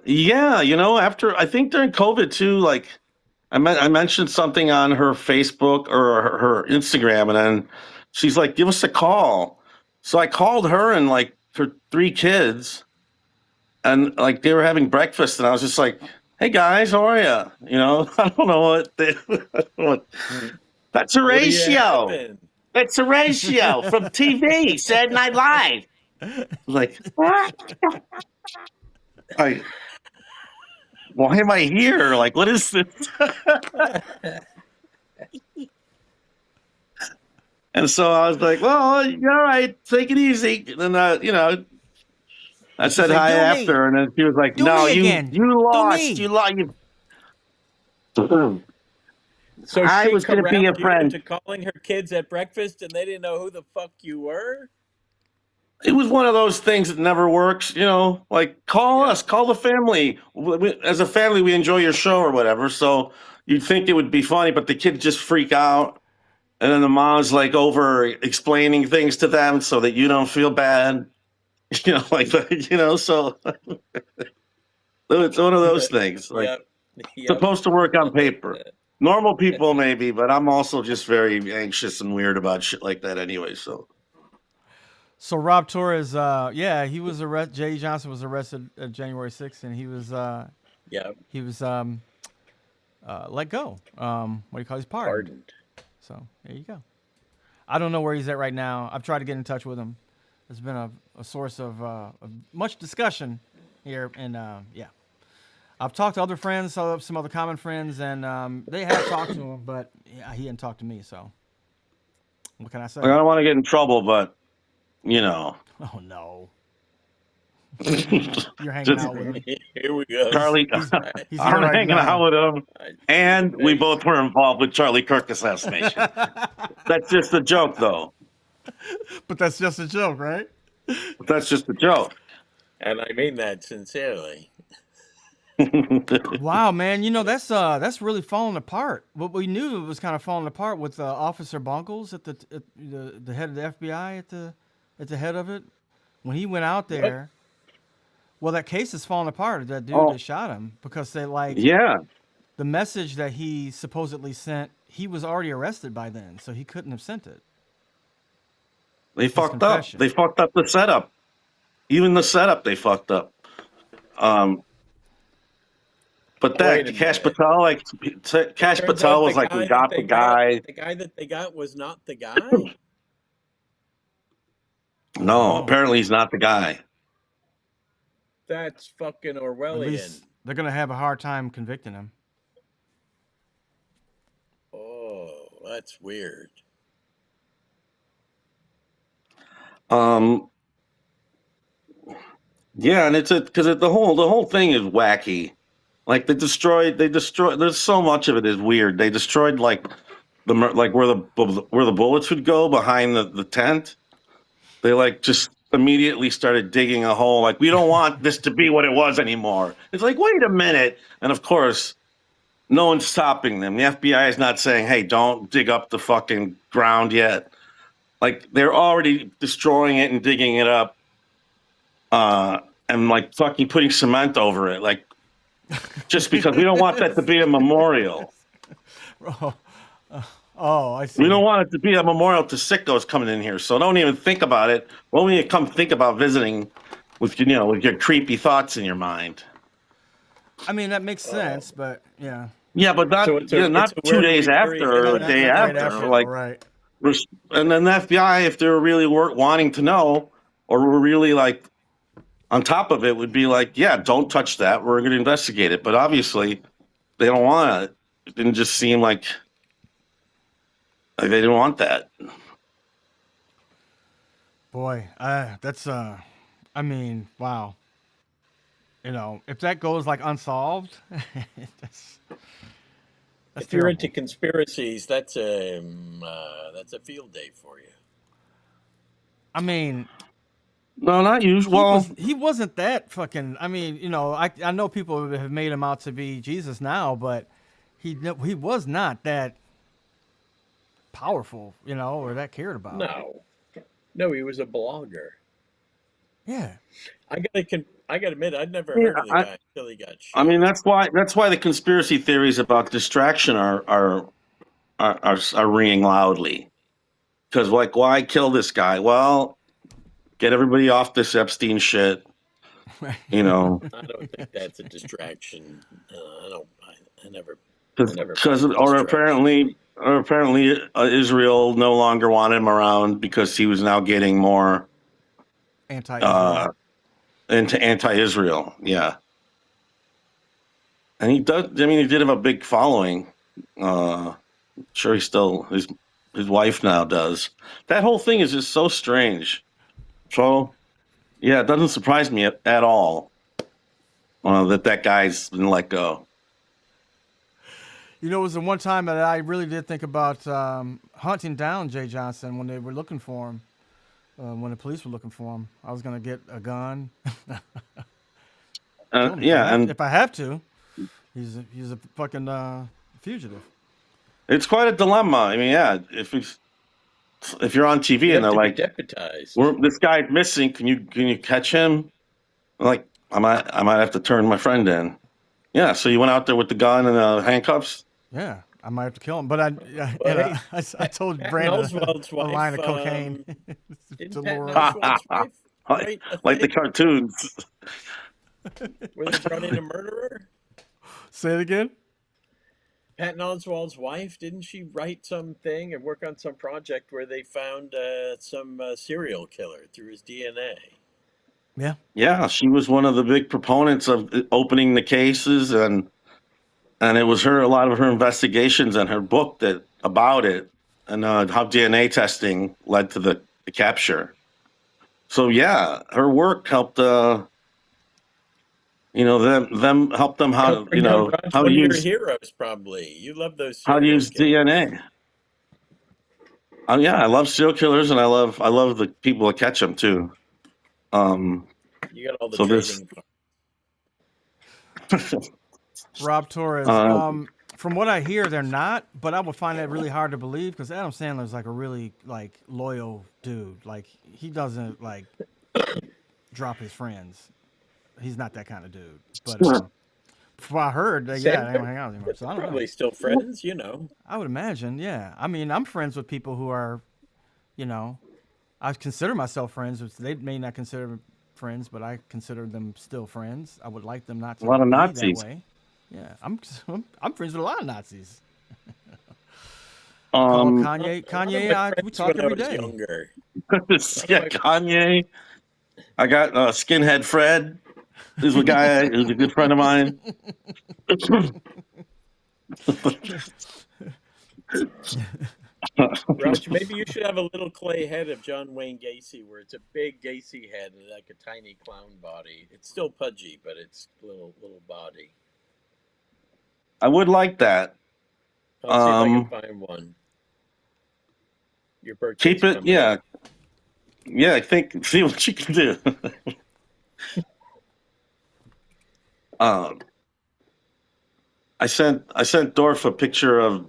Yeah, you know, after I think during COVID too, like I mentioned something on her Facebook or her Instagram, and then she's like, "Give us a call." So I called her and like her 3 kids, and like they were having breakfast, and I was just like, "Hey guys, how are you?" You know, I don't know what. That's Horatio. That's Horatio from TV, Saturday Night Live. I was like, what? Why am I here? Like, what is this? And so I was like, well, all right, take it easy. And then, you know, I said like, hi after her, and then she was like, no, you lost. You lost. So I was going to be a friend. To calling her kids at breakfast, and they didn't know who the fuck you were? It was one of those things that never works, you know, like call us, call the family. As a family, we enjoy your show or whatever. So you'd think it would be funny, but the kids just freak out. And then the mom's like over explaining things to them so that you don't feel bad. You know, like, you know, so it's one of those things. Like, supposed to work on paper. Normal people maybe, but I'm also just very anxious and weird about shit like that anyway, so. So Rob Torres, he was arrested. Jay Johnson was arrested January 6th, and he was, let go. What do you call? He's pardoned. So there you go. I don't know where he's at right now. I've tried to get in touch with him. There's been a source of much discussion here, and I've talked to other friends, some other common friends, and they have talked to him, but he didn't talk to me. So what can I say? I don't want to get in trouble, but. You know. Oh no. You're hanging out with him. Here we go. Charlie, he's I'm right hanging out with him. And we both were involved with Charlie Kirk assassination. That's just a joke, though. But that's just a joke, right? That's just a joke. And I mean that sincerely. Wow, man, you know that's really falling apart. What we knew was kind of falling apart with Officer Bunkles at the head of the FBI at the head of it when he went out there. Well, that case is falling apart. That dude that shot him because they the message that he supposedly sent. He was already arrested by then, so he couldn't have sent it. They fucked up. They fucked up the setup. Even the setup, they fucked up. But that Cash Patel, was like, we got the guy. The guy that they got was not the guy? No, apparently he's not the guy. That's fucking Orwellian. At least they're going to have a hard time convicting him. Oh, that's weird. Yeah, and it's because the whole thing is wacky. Like they destroyed. There's so much of it is weird. They destroyed like where the bullets would go behind the tent. They like just immediately started digging a hole. Like we don't want this to be what it was anymore. It's like wait a minute, and of course, no one's stopping them. The FBI is not saying, "Hey, don't dig up the fucking ground yet." Like they're already destroying it and digging it up, and like fucking putting cement over it. Like. Just because we don't want that to be a memorial. I see. We don't want it to be a memorial to sickos coming in here. So don't even think about it. Won't even come think about visiting with with your creepy thoughts in your mind. I mean, that makes sense, but yeah. Yeah, but not So it's a not 2 where do days we bury after or a Hitler? day Not right after. after, Like, right? and then the FBI, if they were really wanting to know, or were really like on top of it, would be like, yeah, don't touch that. We're going to investigate it. But obviously, they don't want it. It didn't just seem like they didn't want that. Boy, that's I mean, wow. If that goes like unsolved, that's If terrible. you're into conspiracies, that's a field day for you. I mean, No, not usual. he wasn't that fucking. I mean, I know people have made him out to be Jesus now, but he was not that powerful, or that cared about. No, he was a blogger. Yeah. I gotta admit, I'd never heard of the guy until he got shot. I mean, that's why the conspiracy theories about distraction are ringing loudly. Because like, why kill this guy? Well, get everybody off this Epstein shit. I don't think that's a distraction. I never. Because apparently Israel no longer wanted him around because he was now getting more Anti-Israel. into anti-Israel. Yeah, and he does. I mean, he did have a big following. Sure, he still his wife now does. That whole thing is just so strange. So, yeah, it doesn't surprise me at all that guy's been let go. It was the one time that I really did think about hunting down Jay Johnson when they were looking for him. When the police were looking for him, I was gonna get a gun. If I have to, he's a fucking fugitive. It's quite a dilemma. I mean, yeah, if you're on TV and they're like, deputized. This guy's missing. Can you catch him? Like, I might have to turn my friend in. Yeah, so you went out there with the gun and the handcuffs. Yeah, I might have to kill him, but I told Brandon a line of cocaine. Didn't Patton Oswalt's wife like the cartoons. Were they brought in a murderer? Say it again. Patton Oswalt's wife, didn't she write something and work on some project where they found some serial killer through his DNA? Yeah. Yeah, she was one of the big proponents of opening the cases, and it was a lot of her investigations and her book about it, and how DNA testing led to the capture. So yeah, her work helped. Them help them how how to use heroes. Probably you love those. How to use DNA. Yeah, I love serial killers, and I love the people that catch them too. You got all the trading. Rob Torres. From what I hear, they're not, but I would find that really hard to believe because Adam Sandler's like a really loyal dude. Like he doesn't drop his friends. He's not that kind of dude. But from what I heard, I don't hang out anymore. So I don't probably know. Still friends, I would imagine, yeah. I mean, I'm friends with people who are, I consider myself friends. Which they may not consider friends, but I consider them still friends. I would like them not to a lot of be Nazis. that way. Yeah, I'm friends with a lot of Nazis. Kanye, we talk every day. Yeah, Kanye. I got Skinhead Fred. He's a guy who's a good friend of mine. Raj, maybe you should have a little clay head of John Wayne Gacy, where it's a big Gacy head and like a tiny clown body. It's still pudgy, but it's little body. I would like that. I'll see if I can find one. Your birthday. Keep it, yeah. Yeah, see what you can do. I sent Dorf a picture of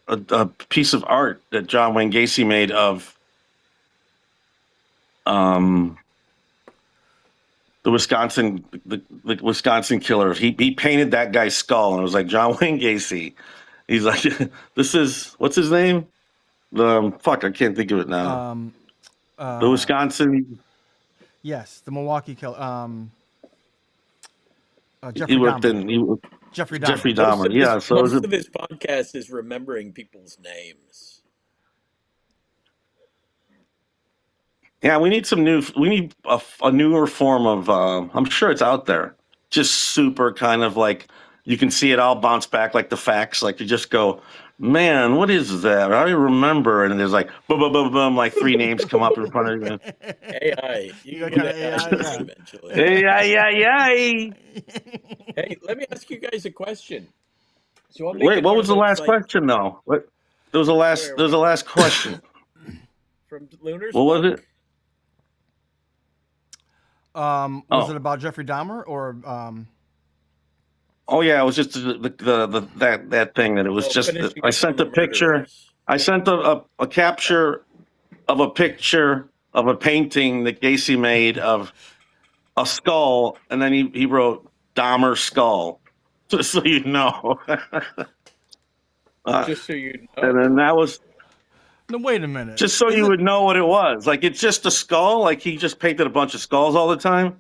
a piece of art that John Wayne Gacy made of the Wisconsin killer. He painted that guy's skull and it was like John Wayne Gacy. He's like, this is, what's his name? I can't think of it now. The Wisconsin. Yes, the Milwaukee killer. He Jeffrey worked Dahmer. in he, Jeffrey Dahmer. Jeffrey Dahmer. Yeah, so it was Most of his podcast is remembering people's names. yeah. We need we need a newer form of. I'm sure it's out there. Just super kind of like you can see it all bounce back like the facts. Like you just go, man, what is that? I remember, and there's like boom, boom, boom, boom, like 3 names come up in front of you. AI. You You got can kind of get AI AI, to that yeah. eventually. Hey. Hey, let me ask you guys a question. So I'll make Wait, it what one was of the those, last like, question though? What? There was a last. Where There was a last question. from Lunar's What was book. it? Was it Oh, about Jeffrey Dahmer or oh yeah. It was just that thing that it was just. Finishing I up on sent the a picture. murderers. I sent a capture of a picture of a painting that Gacy made of a skull, and then he wrote Dahmer skull, just so you know. Just so you And know. then that was no? Wait a minute. just so Is you it? would know what it was. Like it's just a skull. Like he just painted a bunch of skulls all the time.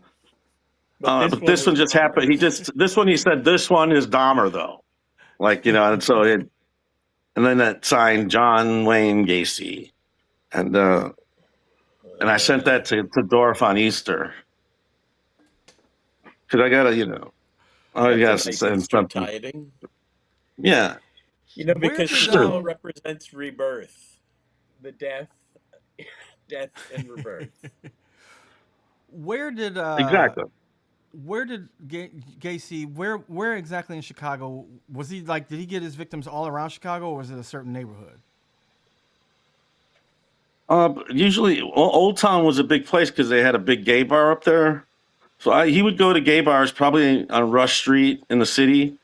But this one was just happened. Dahmer's. This one he said this one is Dahmer though. Like and so and then that signed John Wayne Gacy, and I sent that to Dorf on Easter because I gotta I That's a gotta nice send Easter something. tiding. Yeah, Where Because did skull represents rebirth, the death and rebirth. where did exactly. where did Gacy where exactly in Chicago was he? Like, did he get his victims all around Chicago, or was it a certain neighborhood? Usually, Old Town was a big place because they had a big gay bar up there. So he would go to gay bars probably on Rush Street in the city,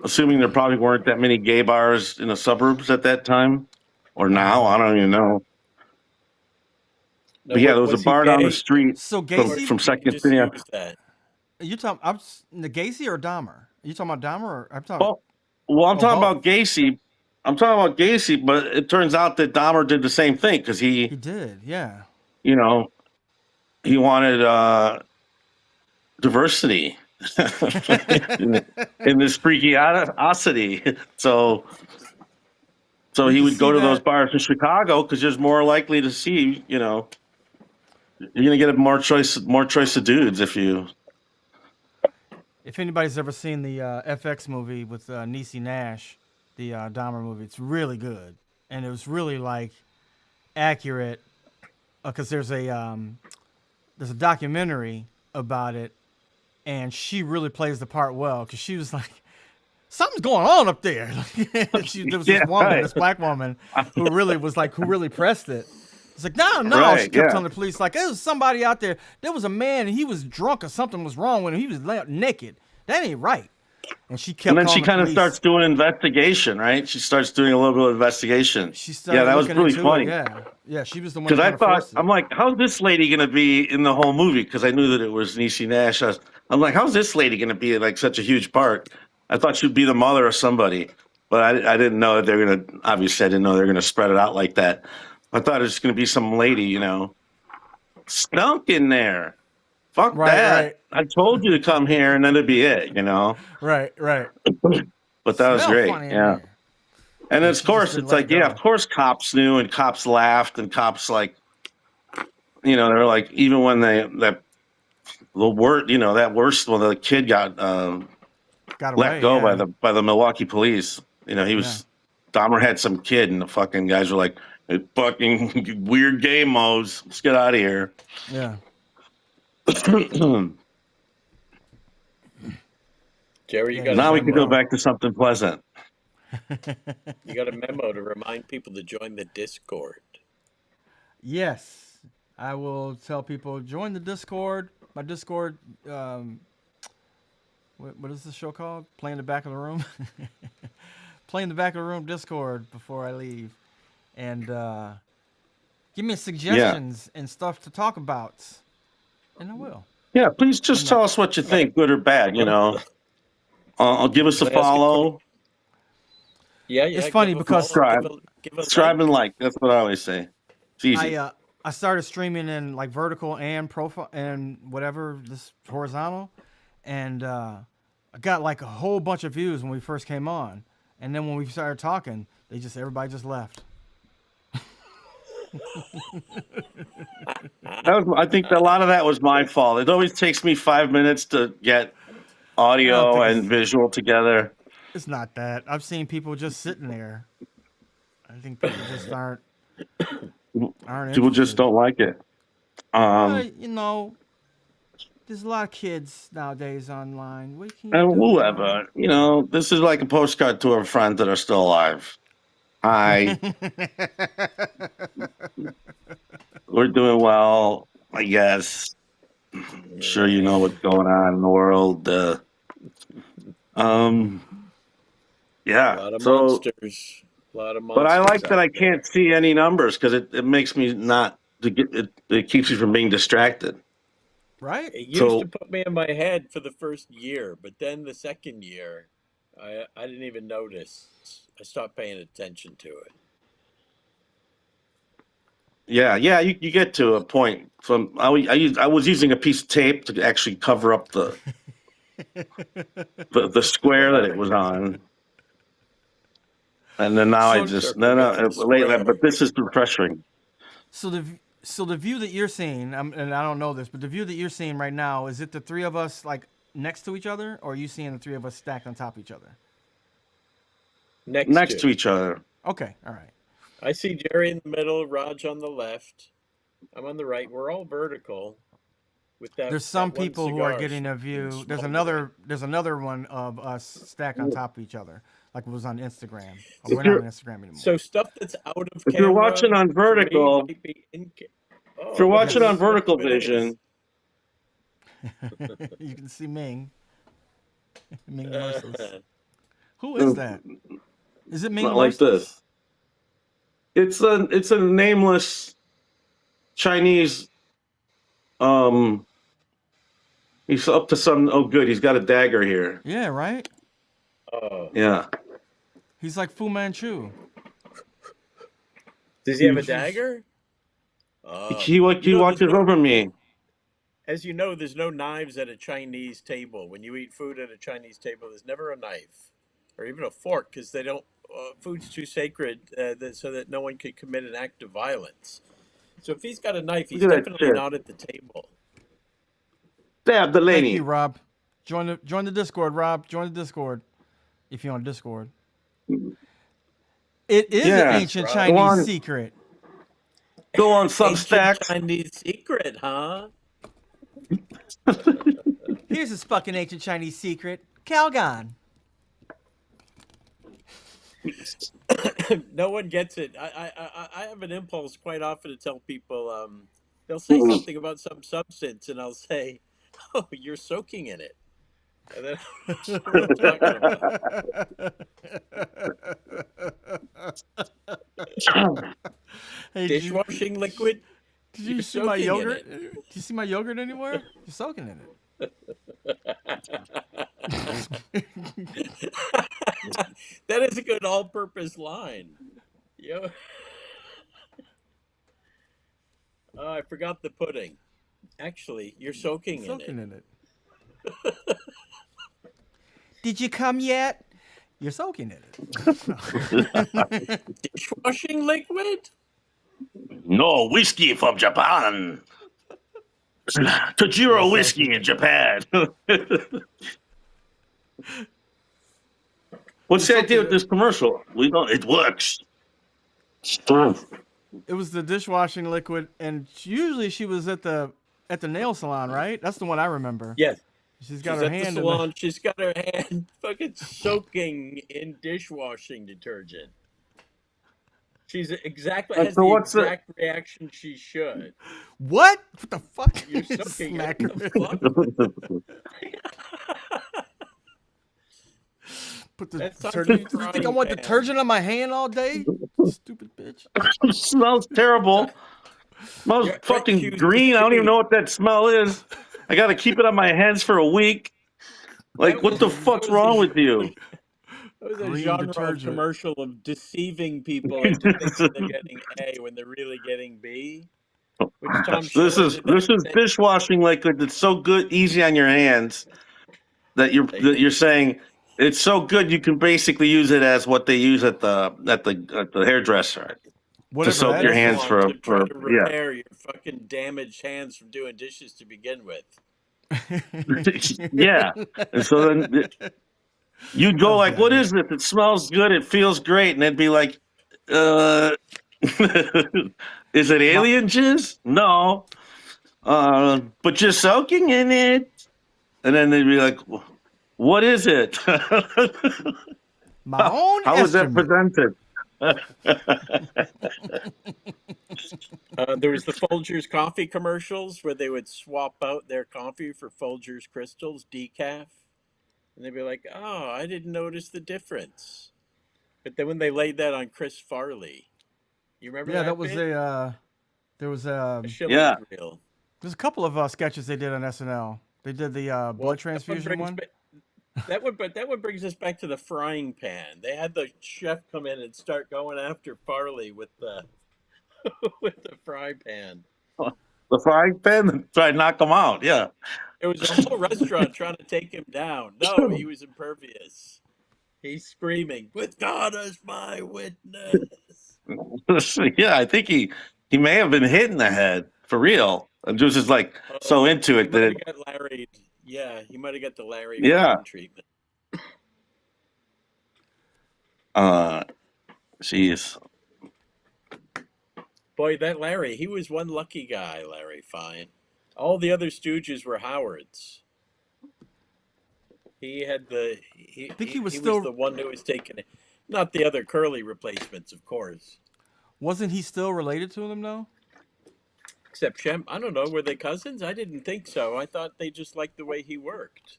assuming there probably weren't that many gay bars in the suburbs at that time, or now. I don't even know. Now, But yeah, there was a was he bar down the gay? street So Or Gacy, from did he Second just City. use that? you talking? The Gacy or Dahmer? Are you talking about Dahmer or I'm talking? Well, I'm Oh, talking both. about Gacy. I'm talking about Gacy, but it turns out that Dahmer did the same thing because He did, yeah. you know, he wanted diversity in this freakiosity. So You he can would see go to those that. bars in Chicago because there's more likely to see, you're gonna get a more choice of dudes if you. If anybody's ever seen the FX movie with Niecy Nash, the Dahmer movie, it's really good, and it was really like accurate because there's a documentary about it, and she really plays the part well because she was like, something's going on up there. There was Yeah, this woman, right. this black woman, who really pressed it. It's like, no, Right, she kept yeah. telling the police, like, there was somebody out there. There was a man, and he was drunk or something was wrong with him. He was naked. That ain't right. And she kept And then calling she the kind of police. starts doing investigation, right? She starts doing a little bit of investigation. She started Yeah, that was looking really into funny. it. Yeah. Yeah, she was the one Because that I kind of thought, forced it. I'm like, how's this lady going to be in the whole movie? Because I knew that it was Niecy Nash. I'm like, how's this lady going to be like such a huge part? I thought she'd be the mother of somebody, but I didn't know that they're going to, obviously, I didn't know they're going to spread it out like that. I thought it was going to be some lady, stunk in there. Fuck Right, that. right. I told you to come here, and then it'd be it, Right. But that was Smell great. funny in Yeah. there. And Yeah, of she just course, didn't it's let like, it yeah, go. of course, cops knew and cops laughed and cops like, they're like, even when the worst when the kid got Got let away. go Yeah. by the Milwaukee police. He was Dahmer had some kid, and the fucking guys were like, fucking weird game modes. Let's get out of here. Yeah. Jerry, you Yeah, got Now a we can go memo. back to something pleasant. You got a memo to remind people to join the Discord. Yes, I will tell people join the Discord. My Discord. What is this show called? Play in the back of the room. Play in the back of the room Discord before I leave, and give me suggestions and stuff to talk about, and I will. Yeah, please just tell us what you think, good or bad. I'll give us a Can I ask a follow. Yeah. It's funny give a because follow, Subscribe. give a Subscribe like. and like. That's what I always say. It's easy. I started streaming in like vertical and profile and whatever this horizontal, and I got like a whole bunch of views when we first came on, and then when we started talking, everybody just left. I think a lot of that was my fault. It always takes me 5 minutes to get I don't audio think and visual together. it's not that. I've seen people just sitting there. I think people just aren't People just interested. don't like it. You know, there's a lot of kids nowadays online. What can you And do? whoever, this is like a postcard to our friends that are still alive. Hi, we're doing well, I guess. Sure, you know what's going on in the world. A Yeah. lot of So, monsters. A lot of but I monsters like that out I there. can't see any numbers because it makes me not to get it. It keeps me from being distracted. Right? It used to So put me in my head for the first year, but then the second year, I didn't even notice. I stopped paying attention to it. yeah, you get to a point. So I was using a piece of tape to actually cover up the square that it was on, and then now I So just Circumvent the later. square. But this is refreshing. so the view that you're seeing, and I don't know this, but the view that you're seeing right now, is it the three of us like next to each other, or are you seeing the three of us stacked on top of each other? Next Next to to. each other. Okay, all right. I see Jerry in the middle, Raj on the left. I'm on the right. We're all vertical with There's some that one people who are cigar getting a view. There's smoldering. another one of us stacked on top of each other, like it was on Instagram. Oh, If we're not on you're Instagram anymore. So stuff that's out of if you're watching camera on 3 vertical, might be in. if you're Oh, look watching on Yes. vertical who it is. vision, You can see Ming. Ming the Merciless. Who is that? Is it Ming the not like Merciless? this. It's a nameless Chinese. He's up to some. Oh, good. He's got a dagger here. Yeah, right. Oh, Yeah. He's like Fu Manchu. does he have a Which was dagger? Oh, He there's watches no. over me. As you know, there's no knives at a Chinese table. When you eat food at a Chinese table, there's never a knife or even a fork because they don't. Food's too sacred so that no one could commit an act of violence. So if he's got a knife, Look he's at that definitely chair. not at the table. Stab the Thank you, lady. Rob. Join the Discord, Rob. Join the Discord if you're on Discord. It is an Yeah. ancient Rob. Go Chinese on. secret. Go on Ancient Substack. Chinese secret, huh? Here's a fucking ancient Chinese secret. Calgon. No one gets it. I have an impulse quite often to tell people. They'll say something about some substance, and I'll say, "Oh, you're soaking in it." And then I don't know what I'm talking about. Hey, Dishwashing liquid. did You're you see my soaking in yogurt? it. Do you see my yogurt anywhere? You're soaking in it. That is a good all-purpose line. Yo. Oh, I forgot the pudding. Actually, you're soaking in Soaking it. in it. Did you come yet? You're soaking in it. Dishwashing liquid? No whiskey from Japan. Tajiro whiskey in Japan. What's the idea with this commercial? We don't. It works. It was the dishwashing liquid, and usually she was at the nail salon, right? That's the one I remember. Yes. She's got She's her at the hand in salon. She's got her hand fucking soaking in dishwashing detergent. She's exactly has So the what's the- exact reaction she should. What? What the fuck? You're soaking Smack it. her. What the fuck? Put the That's not detergent. the You think I frying want pan. detergent on my hand all day? Stupid bitch. Smells terrible. Smells You're fucking accused green. of I don't even cheating. know what that smell is. I got to keep it on my hands for a week. Like, That what was- the that fuck's was a- wrong with you? That was a Green genre detergent. of commercial of deceiving people into thinking they're getting A when they're really getting B. which Tom This Shore is did that thing. dishwashing liquid that's so good, easy on your hands that you're saying it's so good you can basically use it as what they use at the hairdresser to Whatever soak that your is. hands for To try to yeah. repair your fucking damaged hands from doing dishes to begin with. Yeah. And so then you'd go like, "What is it? It smells good. It feels great." And they'd be like, "Is it alien jizz? No. But you're soaking in it." And then they'd be like, "What is it?" My own How was that instrument. presented? There was the Folgers coffee commercials where they would swap out their coffee for Folgers Crystals decaf, and they'd be like, "Oh, I didn't notice the difference." But then when they laid that on Chris Farley, you remember Yeah, that that was bit? there was A Yeah. Schiller's reel. there's a couple of sketches they did on SNL. They did the blood Well, transfusion one. that one brings us back to the frying pan. They had the chef come in and start going after Farley with the with the fry pan. The frying pan, try to knock them out. Yeah. It was a whole restaurant trying to take him down. No, he was impervious. He's screaming, "With God as my witness!" Yeah, I think he may have been hit in the head for real. And just is like so into He it might that have got Larry. Yeah, he might have got the Larry yeah. Fine treatment. Jeez. Boy, that Larry, he was one lucky guy, Larry Fine. All the other Stooges were Howards. He had the I think he was he still was the one who was taking it. Not the other Curly replacements, of course. wasn't he still related to them though? Except Shem, I don't know, were they cousins? I didn't think so. I thought they just liked the way he worked.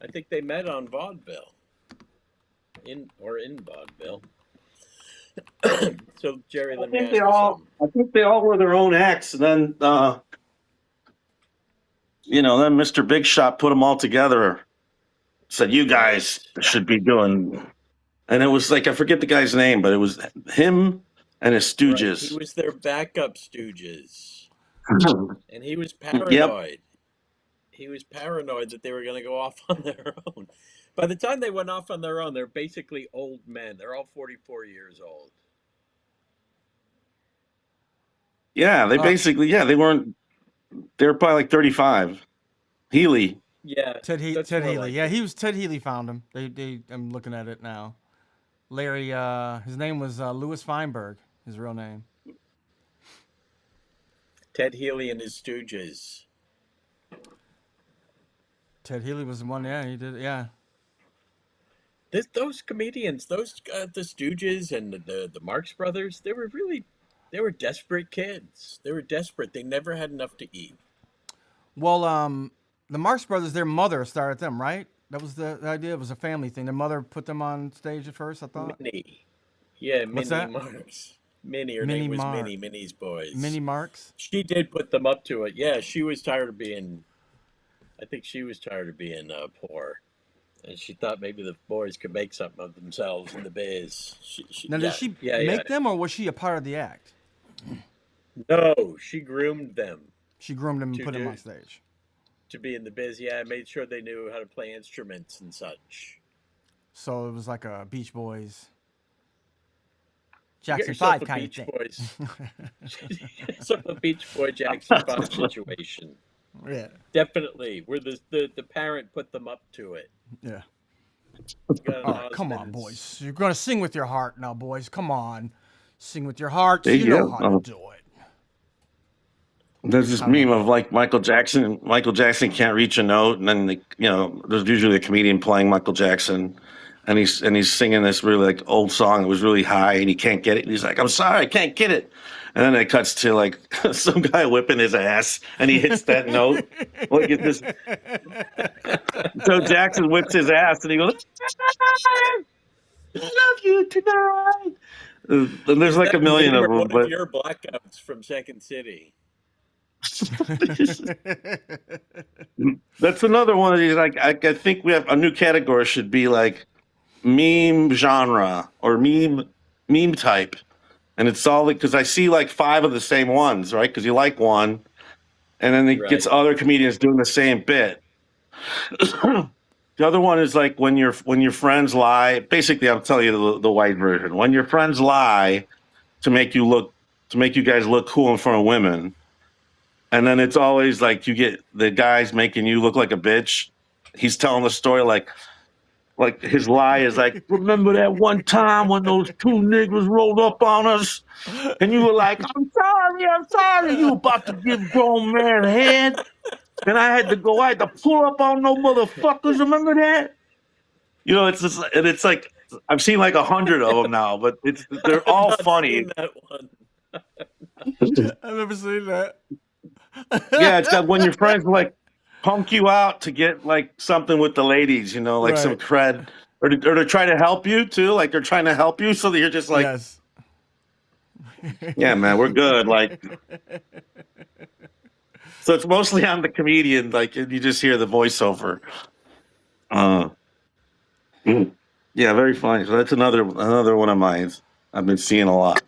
I think they met on vaudeville. In vaudeville. So Jerry, I let me think ask they you all something. I think they all were their own acts, and then then Mr. Big Shot put them all together. Said you guys should be doing, and it was like I forget the guy's name, but it was him and his Stooges. Right. He was their backup Stooges, and he was Yep. paranoid. He was paranoid that they were going to go off on their own. By the time they went off on their own, they're basically old men. They're all 44 years old. Yeah, they basically they weren't. They were probably like 35. Healy. Yeah, Ted that's Healy. more like Yeah, it. he was Ted Healy found him. They I'm looking at it now. Larry his name was Louis Feinberg, his real name. Ted Healy and his Stooges. Ted Healy was the one, yeah, he did yeah. Those comedians, the Stooges and the Marx Brothers, they were desperate kids. They were desperate. They never had enough to eat. Well, the Marx Brothers, their mother started them, right? That was the idea. It was a family thing. Their mother put them on stage at first, I thought. Minnie. Yeah, What's Minnie that? Marx. Minnie, her Minnie name was Marx. Minnie, Minnie's boys. Minnie Marx. She did put them up to it. Yeah, she was tired of being, I think she was tired of being poor. And she thought maybe the boys could make something of themselves in the biz. Now, did she make them, or was she a part of the act? No, she groomed them She groomed them and put them on stage. to be in the biz. Yeah, made sure they knew how to play instruments and such. So it was like a Beach Boys, Jackson Yourself 5 a kind Beach of thing. Boys. Yourself a Beach Boy Jackson 5 situation. Yeah. Definitely. Where the parent put them up to it. Yeah. Got All right, come on, boys. You're going to sing with your heart now, boys. Come on. Sing with your heart. There You you know go. how to do it. There's this meme of like Michael Jackson. Michael Jackson can't reach a note, and then there's usually a comedian playing Michael Jackson, and he's singing this really like old song that was really high, and he can't get it. And he's like, "I'm sorry, I can't get it." And then it cuts to like some guy whipping his ass, and he hits that note. Look at this. So Jackson whips his ass, and he goes, "I love you tonight." And there's like a million of them. One But of your blackouts from Second City. that's another one of these. Like I think we have a new category should be like meme genre or meme type. and it's all because I see like 5 of the same ones, right? Because you like one, and then it gets other comedians doing the same bit. The other one is like when your friends lie. Basically, I'll tell you the white version. When your friends lie to make you guys look cool in front of women, and then it's always like you get the guys making you look like a bitch. He's telling the story like his lie is like, remember that one time when those 2 niggas rolled up on us, and you were like, I'm sorry, you about to give grown man a head. And I had to pull up on no motherfuckers. Remember that? You know, it's just, and it's like I've seen like 100 of them now, but they're all funny. That one. I've never seen that. Yeah, it's got when your friends like punk you out to get like something with the ladies, you know, like some cred, or to try to help you too. Like they're trying to help you, so that you're just like, yes. Yeah, man, we're good. Like. So it's mostly on the comedian, like you just hear the voiceover. Yeah, very funny. So that's another one of mine. I've been seeing a lot.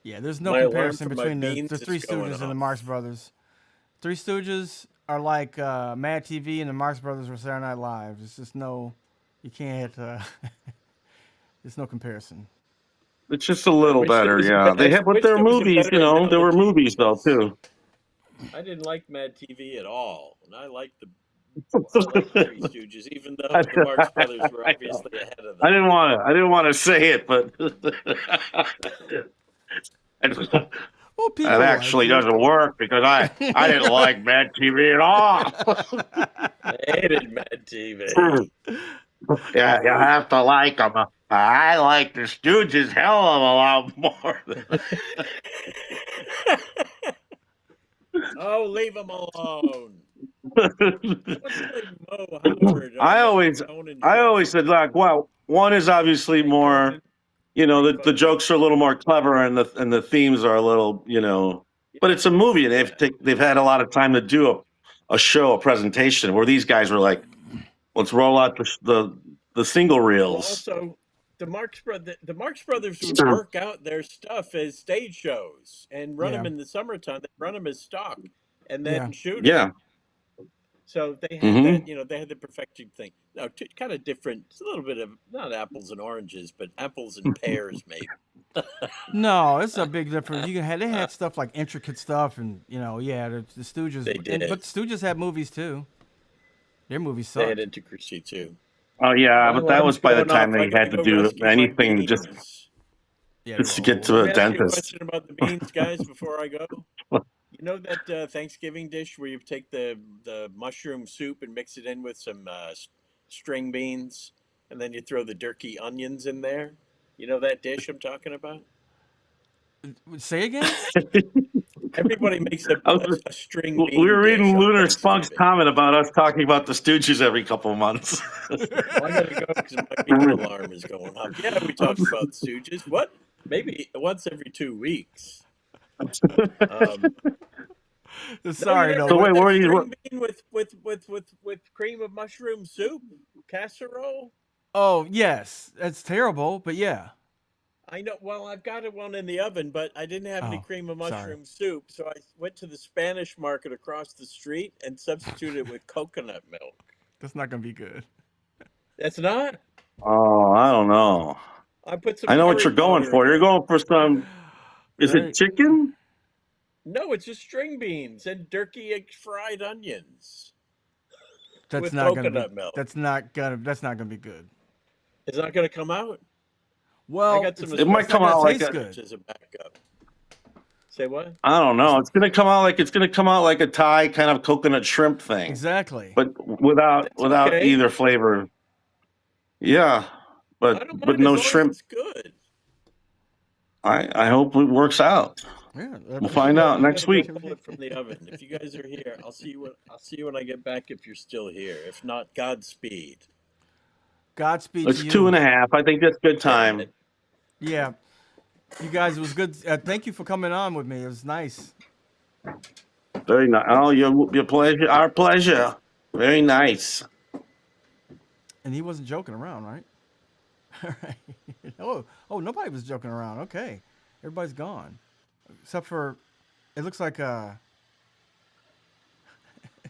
Yeah, there's no comparison between the Three Stooges and the Marx Brothers. Three Stooges are like Mad TV, and the Marx Brothers were Saturday Night Live. It's just you can't. There's no comparison. It's just a little better, yeah. They had with their movies, you know. There were movies though too. I didn't like Mad TV at all, and I liked the Three Stooges, even though the Marx Brothers were obviously ahead of them. I didn't want to say it, but that actually doesn't work because I didn't like Mad TV at all. I hated Mad TV. Yeah, you have to like them. I like the Stooges hell of a lot more. Oh, leave them alone. I always said, like, well, one is obviously more, you know, the jokes are a little more clever and the themes are a little, you know, but it's a movie and they've had a lot of time to do a show, a presentation, where these guys were like, let's roll out the single reels. Well, also, the Marx Brothers would work out their stuff as stage shows and run them in the summertime. They run them as stock and then shoot them. Yeah. So they had that, you know, they had the perfection thing. Now, kind of different. It's a little bit of not apples and oranges, but apples and pears, maybe. No, it's a big difference. They had stuff like intricate stuff, and you know, the Stooges. They did, but the Stooges had movies too. Their movies sucked. They had intricacy too. Oh yeah, but that was by the time they had to do anything just to get to a dentist. Question about the beans, guys, before I go. You know that Thanksgiving dish where you take the mushroom soup and mix it in with some string beans, and then you throw the dirty onions in there? You know that dish I'm talking about? Say again? Everybody makes a string bean. We were reading Lunar Spunk's comment about us talking about the Stooges every couple of months. Well, I gotta go because my beer alarm is going off. Yeah, we talked about Stooges. What? Maybe once every 2 weeks. Sorry, no. So wait, where are you? Bean with cream of mushroom soup casserole. Oh yes, that's terrible, but yeah. I know. Well, I've got one in the oven, but I didn't have any cream of mushroom soup, so I went to the Spanish market across the street and substituted it with coconut milk. That's not gonna be good. That's not? Oh, I don't know. I know what you're going for. You're going for some. Is it chicken? No, it's just string beans and turkey fried onions. That's not gonna be, milk. That's not gonna be good. It's not gonna come out. Well, it might come out like as a backup. Say what? I don't know. It's gonna come out like a Thai kind of coconut shrimp thing. Exactly. But without either flavor. Yeah, but no shrimp. It's good. I hope it works out. Yeah, we'll find out next week. Pull it from the oven. If you guys are here, I'll see you when I get back. If you're still here, if not, Godspeed. Godspeed. It's 2.5. I think that's good time. Yeah, you guys, it was good. Thank you for coming on with me. It was nice. Very nice. Oh, your pleasure. Our pleasure. Very nice. And he wasn't joking around, right? All right. Oh, nobody was joking around. Okay, everybody's gone except for it looks like it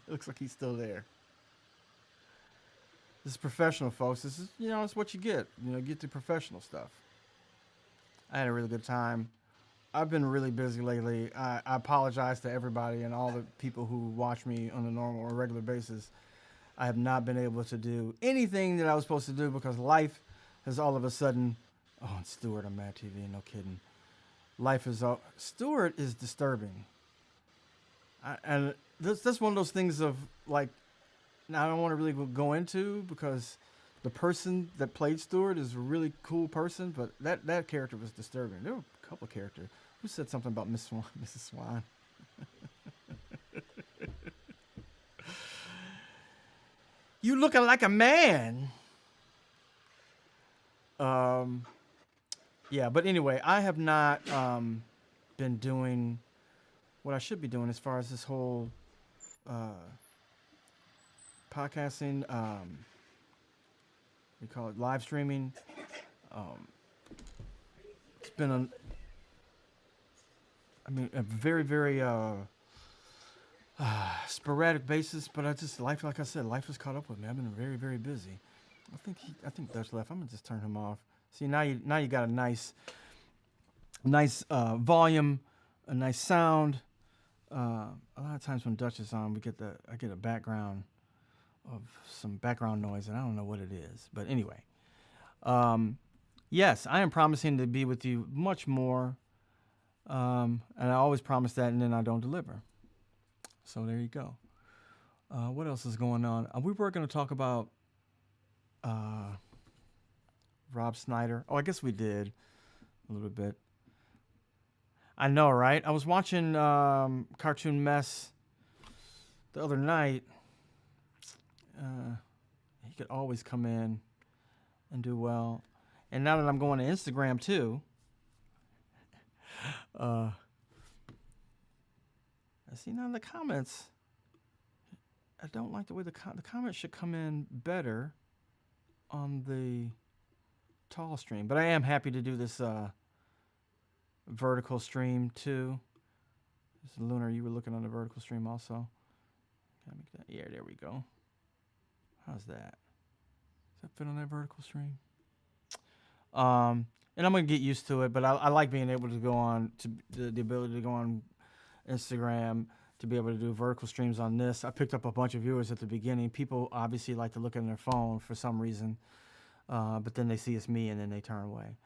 looks like he's still there. This is professional, folks. This is it's what you get. Get the professional stuff. I had a really good time. I've been really busy lately. I apologize to everybody and all the people who watch me on a normal or regular basis. I have not been able to do anything that I was supposed to do because life has all of a sudden. Oh, and Stewart on Mad TV. No kidding. Life is all. Stewart is disturbing. And that's one of those things of like. Now I don't want to really go into because the person that played Stewart is a really cool person, but that character was disturbing. There were a couple of characters. Who said something about Miss Swan, Mrs. Swan? You looking like a man. Yeah, but anyway, I have not been doing what I should be doing as far as this whole podcasting. We call it live streaming. It's been a very, very sporadic basis, but life, like I said, life has caught up with me. I've been very, very busy. I think Dutch left. I'm gonna just turn him off. See, now you got a nice volume, a nice sound. A lot of times when Dutch is on, I get a background of some background noise, and I don't know what it is. But anyway, yes, I am promising to be with you much more, and I always promise that, and then I don't deliver. So there you go. What else is going on? We were going to talk about Rob Schnieder. Oh, I guess we did a little bit. I know, right? I was watching Cartoon Mess the other night. He could always come in and do well. And now that I'm going to Instagram too, I see now in the comments. I don't like the way the comments should come in better on the tall stream, but I am happy to do this vertical stream too. This is Lunar, you were looking on the vertical stream also. Can I make that? Yeah, there we go. How's that? Does that fit on that vertical stream? And I'm gonna get used to it, but I like being able to go on to the ability to go on Instagram to be able to do vertical streams on this. I picked up a bunch of viewers at the beginning. People obviously like to look at their phone for some reason, but then they see it's me and then they turn away.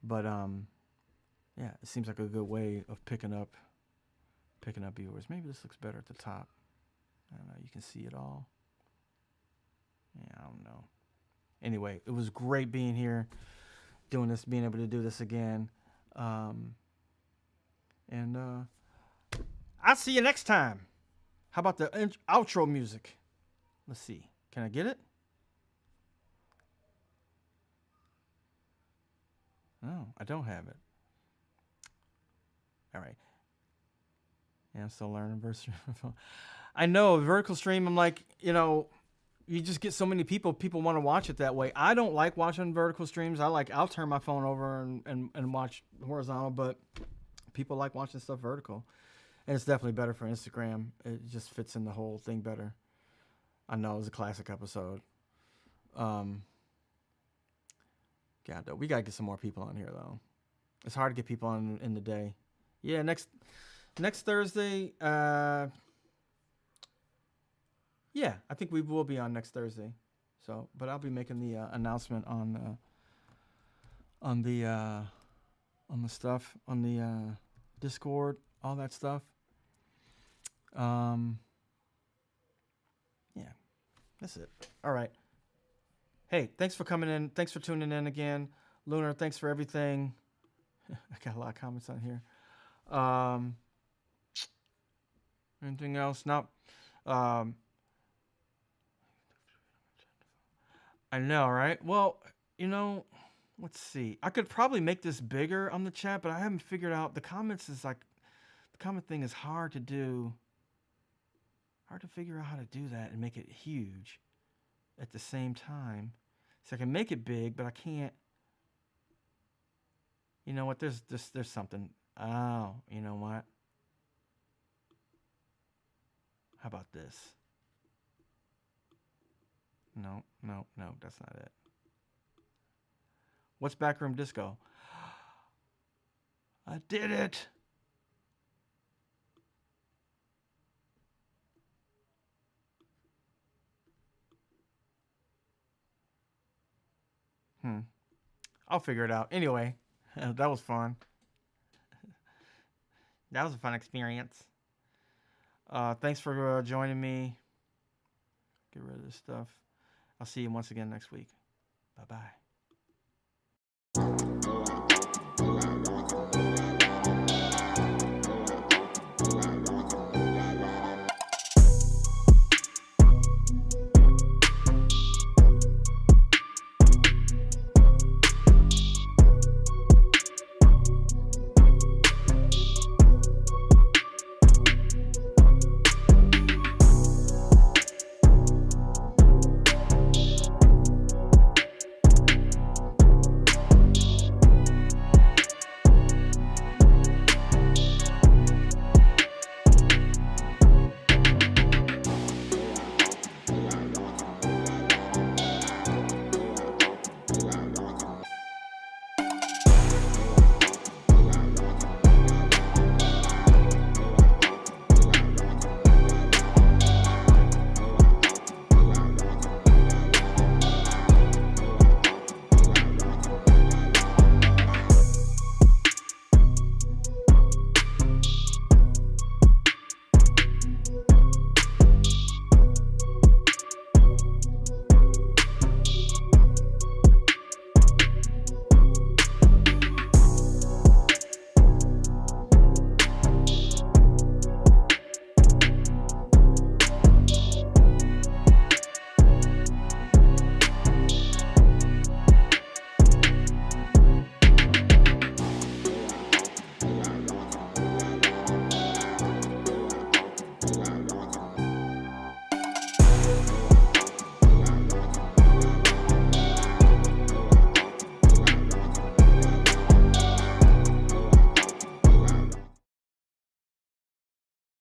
But yeah, it seems like a good way of picking up viewers. Maybe this looks better at the top. I don't know. You can see it all. Yeah, I don't know. Anyway, it was great being here, doing this, being able to do this again. And I'll see you next time. How about the outro music? Let's see. Can I get it? No, I don't have it. All right. Yeah, I'm still learning I know, vertical stream, I'm like, you just get so many people want to watch it that way. I don't like watching vertical streams. I'll turn my phone over and watch horizontal, but people like watching stuff vertical. And it's definitely better for Instagram. It just fits in the whole thing better. I know it was a classic episode. God, though, we gotta get some more people on here though. It's hard to get people on in the day. Yeah, next Thursday. Yeah, I think we will be on next Thursday. So, but I'll be making the announcement on the stuff on the Discord, all that stuff. Yeah, that's it. All right. Hey, thanks for coming in. Thanks for tuning in again. Lunar, thanks for everything. I got a lot of comments on here. Anything else? No. I know, right? Well, let's see. I could probably make this bigger on the chat, but I haven't figured out the comments is like the comment thing is hard to do. Hard to figure out how to do that and make it huge at the same time. So I can make it big, but I can't You know what? There's something. Oh, you know what? How about this? No, no, no, that's not it. What's Backroom Disco? I did it. I'll figure it out. Anyway, that was fun. That was a fun experience. Thanks for joining me. Get rid of this stuff. I'll see you once again next week. Bye bye.